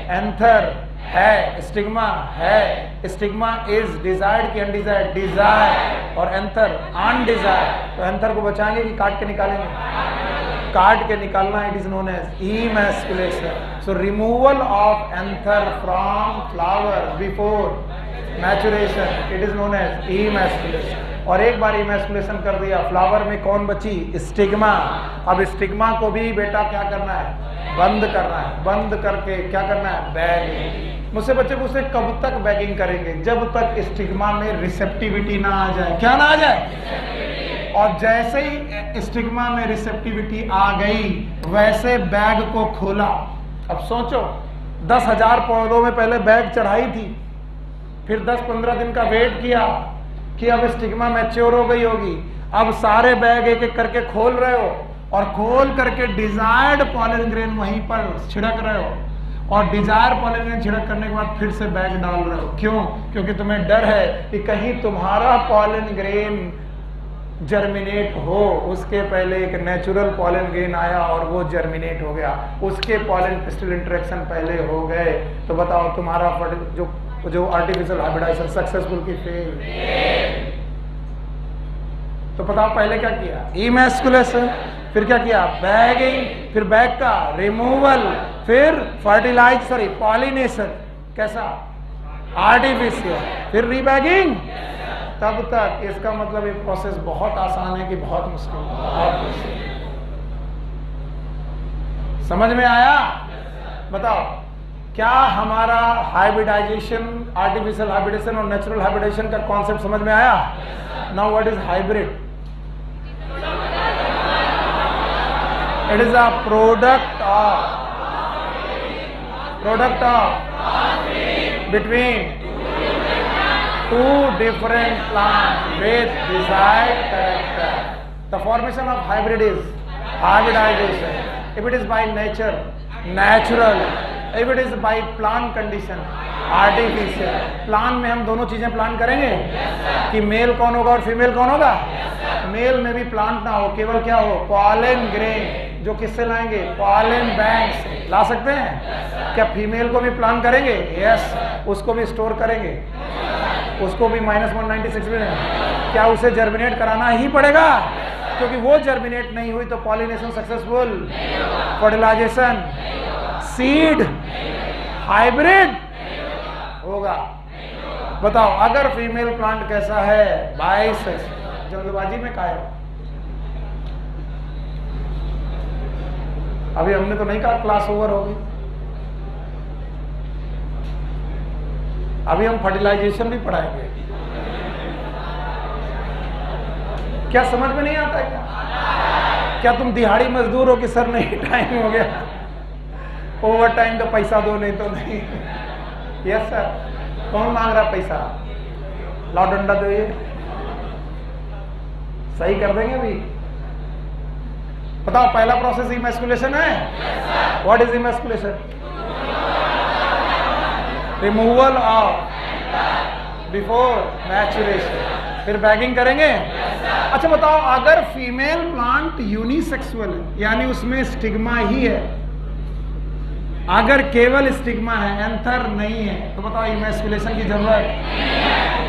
एंथर है, स्टिग्मा है। स्टिग्मा इज डिजायर्ड कि अनडिजायर्ड? डिजायर्ड। और एंथर अनडिजायर्ड। तो एंथर को बचाएंगे कि काट के निकालेंगे? काट के निकालना। It is known as emasculation. So removal of anther from flower before maturation, it is known as emasculation. और एक बार इमैस्कुलेशन कर दिया, फ्लावर में कौन बची? स्टिग्मा। अब स्टिग्मा को भी बेटा क्या करना है? बंद करना है। बंद करके क्या करना है? बैगिंग। मुझसे बच्चे पूछते कब तक बैगिंग करेंगे? जब तक स्टिग्मा में रिसेप्टिविटी ना आ जाए। क्या ना आ जाए? और जैसे ही स्टिग्मा में रिसेप्टिविटी आ गई वैसे बैग को खोला। अब सोचो 10,000 पौधों में पहले बैग चढ़ाई थी, फिर 10-15 दिन का वेट किया कि अब स्टिग्मा मैच्योर हो गई होगी। अब सारे बैग एक एक करके खोल रहे हो और खोल करके डिजायर्ड पॉलन ग्रेन वहीं पर छिड़क रहे हो। और डिजायर पॉलन ग्रेन छिड़क करने के बाद फिर से बैग डाल रहे हो। क्यों? क्योंकि तुम्हें डर है कि कहीं तुम्हारा पॉलन ग्रेन जर्मिनेट हो। उसके पहले एक नेचुरल पॉलन ग्रेन आया और वो जर्मिनेट हो गया, उसके पॉलन पिस्टल इंटरेक्शन पहले हो गए। तो बताओ तुम्हारा जो आर्टिफिशियल हाइब्रिडाइजेशन सक्सेसफुल की फेल? तो बताओ पहले क्या किया? इमैस्कुलेशन। फिर क्या किया? बैगिंग। फिर बैग का रिमूवल। फिर पॉलिनेशन। कैसा? आर्टिफिशियल। फिर रीबैगिंग। तब तक इसका मतलब ये प्रोसेस बहुत आसान है कि बहुत मुश्किल? बहुत मुश्किल। समझ में आया? बताओ क्या हमारा हाइब्रिडाइजेशन, आर्टिफिशियल हाइब्रिडेशन और नेचुरल हाइब्रिडेशन का कॉन्सेप्ट समझ में आया? Now what is hybrid? It is a product of between two different plants with desired character. The formation of hybrid is hybridization. If it is by nature, natural. If it is by plant condition, artificial. Plan में हम दोनों चीजें plan करेंगे कि mail कौन होगा और female कौन होगा। मेल में भी प्लांट ना हो, केवल क्या हो? Pollen grain. जो किससे लाएंगे? पॉलन बैंक से ला सकते हैं। क्या फीमेल को भी प्लान करेंगे? यस। उसको भी स्टोर करेंगे, उसको भी -196 में। क्या उसे जर्मिनेट कराना ही पड़ेगा? क्योंकि वो जर्मिनेट नहीं हुई तो pollination successful, fertilization, seed hybrid होगा। बताओ अगर फीमेल प्लांट कैसा है? बाइसेक्सुअल। जल्दबाजी में काहे हो? अभी हमने तो नहीं कहा क्लास ओवर होगी। अभी हम फर्टिलाइजेशन भी पढ़ाएंगे। क्या समझ में नहीं आता है? क्या तुम दिहाड़ी मजदूर हो कि सर नहीं टाइम हो गया, ओवर टाइम तो पैसा दो, नहीं तो नहीं। Yes sir. कौन मांग रहा पैसा? लाओ डंडा दो, ये सही कर देंगे अभी। बताओ पहला प्रोसेस इमैस्कुलेशन है। What is emasculation? Removal of before maturation, फिर बैगिंग करेंगे। अच्छा बताओ, अगर फीमेल प्लांट यूनिसेक्सुअल है, यानी उसमें स्टिग्मा ही है, अगर केवल स्टिग्मा है, एंथर नहीं है, तो बताओ इमैस्कुलेशन की जरूरत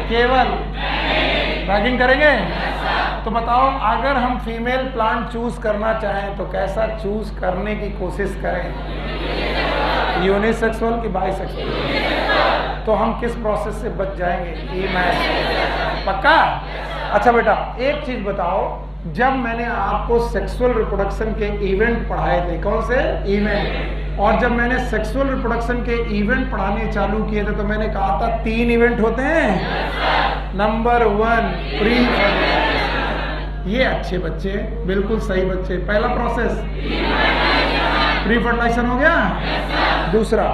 केवल बैगिंग करेंगे। तो बताओ, अगर हम फीमेल प्लांट चूज करना चाहें तो कैसा चूज करने की कोशिश करें, यूनिसेक्सुअल कि बाइसेक्सुअल? तो हम किस प्रोसेस से बच जाएंगे, इमैस्कुलेशन, पक्का? अच्छा बेटा, एक चीज बताओ, जब मैंने आपको सेक्सुअल रिप्रोडक्शन के इवेंट पढ़ाए थे, कौन से इवेंट, और जब मैंने सेक्सुअल रिप्रोडक्शन के इवेंट पढ़ाने चालू किए थे तो मैंने कहा था 3 इवेंट होते हैं। नंबर 1 प्री, ये अच्छे बच्चे, बिल्कुल सही बच्चे। पहला प्रोसेस प्री फर्टिलाइजेशन हो गया, दूसरा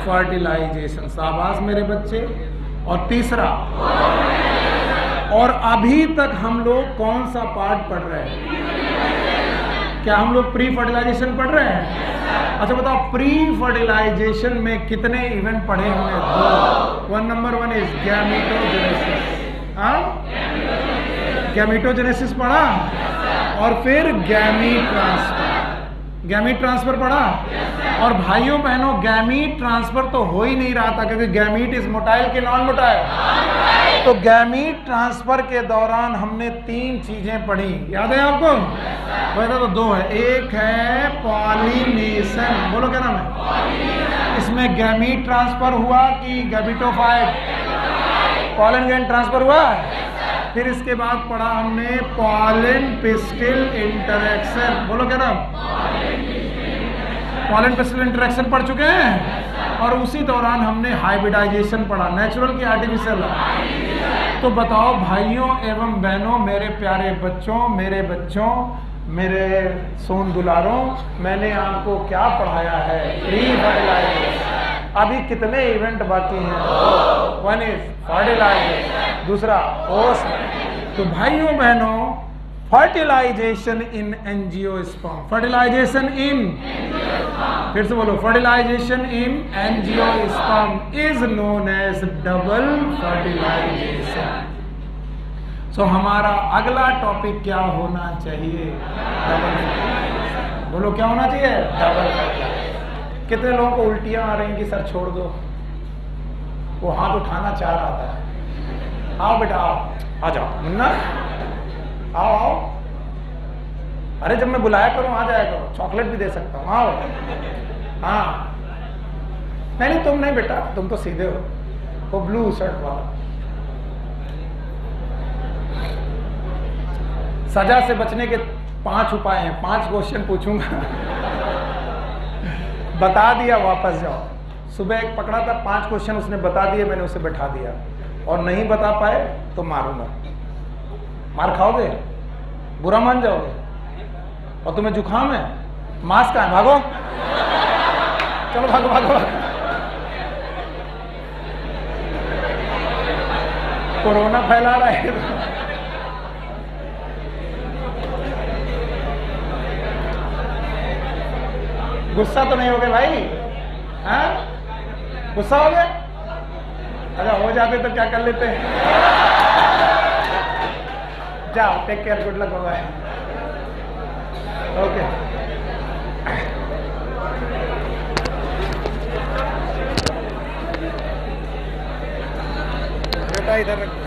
फर्टिलाइजेशन, शाबाश मेरे बच्चे, और तीसरा, और अभी तक हम लोग कौन सा पार्ट पढ़ रहे हैं, क्या हम लोग प्री फर्टिलाइजेशन पढ़ रहे हैं? अच्छा बताओ, प्री फर्टिलाइजेशन में कितने इवेंट पढ़े हमने? 2। 1 नंबर 1 इज गैमीटोजेनेसिस, हाँ गैमीटोजेनेसिस पढ़ा, और फिर गैमीट ट्रांसफर, गैमीट ट्रांसफर पढ़ा। और भाइयों बहनों, गैमीट ट्रांसफर तो हो ही नहीं रहा था, क्योंकि गैमीट इज मोटाइल के नॉन मोटाइल। तो गैमीट ट्रांसफर के दौरान हमने 3 चीजें पढ़ी, याद है आपको? वैसे तो 2 है, एक है पॉलिनेशन, बोलो क्या नाम है? इसमें गैमीट ट्रांसफर हुआ कि गैमेटोफाइट, पॉलन ग्रैंड ट्रांसफर हुआ। फिर इसके बाद पढ़ा हमने पॉलन पिस्टिल इंटरेक्शन, बोलो क्या नाम? पॉलन पिस्टिल इंटरेक्शन पढ़ चुके हैं। और उसी दौरान हमने हाइब्रिडाइजेशन पढ़ा, नेचुरल की आर्टिफिशियल। तो बताओ भाइयों एवं बहनों, मेरे प्यारे बच्चों, मेरे बच्चों, मेरे सोन दुलारों, मैंने आपको क्या पढ़ाया है? Pre fertilization. अभी कितने इवेंट बाकी हैं? 1 इज फर्टिलाइजेशन, दूसरा पोस्ट। तो भाइयों बहनों, fertilization in angiosperm, fertilization in, फिर से बोलो, fertilization in angiosperm is known as double fertilization. So हमारा अगला टॉपिक क्या होना चाहिए? डबल, बोलो क्या होना चाहिए? डबल। कितने लोगों को उल्टियां आ रही हैं कि सर छोड़ दो? वो हाथ उठाना चाह रहा था। आओ बेटा आओ, आ जाओ मुन्ना, आओ आओ। अरे जब मैं बुलाया करूं आ जाया करो, चॉकलेट भी दे सकता हूँ, आओ। हाँ नहीं तुम नहीं बेटा, तुम तो सीधे हो, वो ब्लू शर्ट वाला। सजा से बचने के 5 उपाय हैं, 5 क्वेश्चन पूछूंगा। बता दिया वापस जाओ। सुबह एक पकड़ा था, 5 क्वेश्चन उसने बता दिए, मैंने उसे बैठा दिया, और नहीं बता पाए तो मारूंगा। मार खाओगे, बुरा मान जाओगे, और तुम्हें जुकाम है, मास्क है, भागो, चलो भागो भागो भागो। कोरोना फैला रहा है। गुस्सा तो नहीं हो गए भाई? हाँ गुस्सा हो गया? अच्छा हो जाते तो क्या कर लेते हैं? जाओ, take care, good luck, bye. Okay बेटा इधर रखो।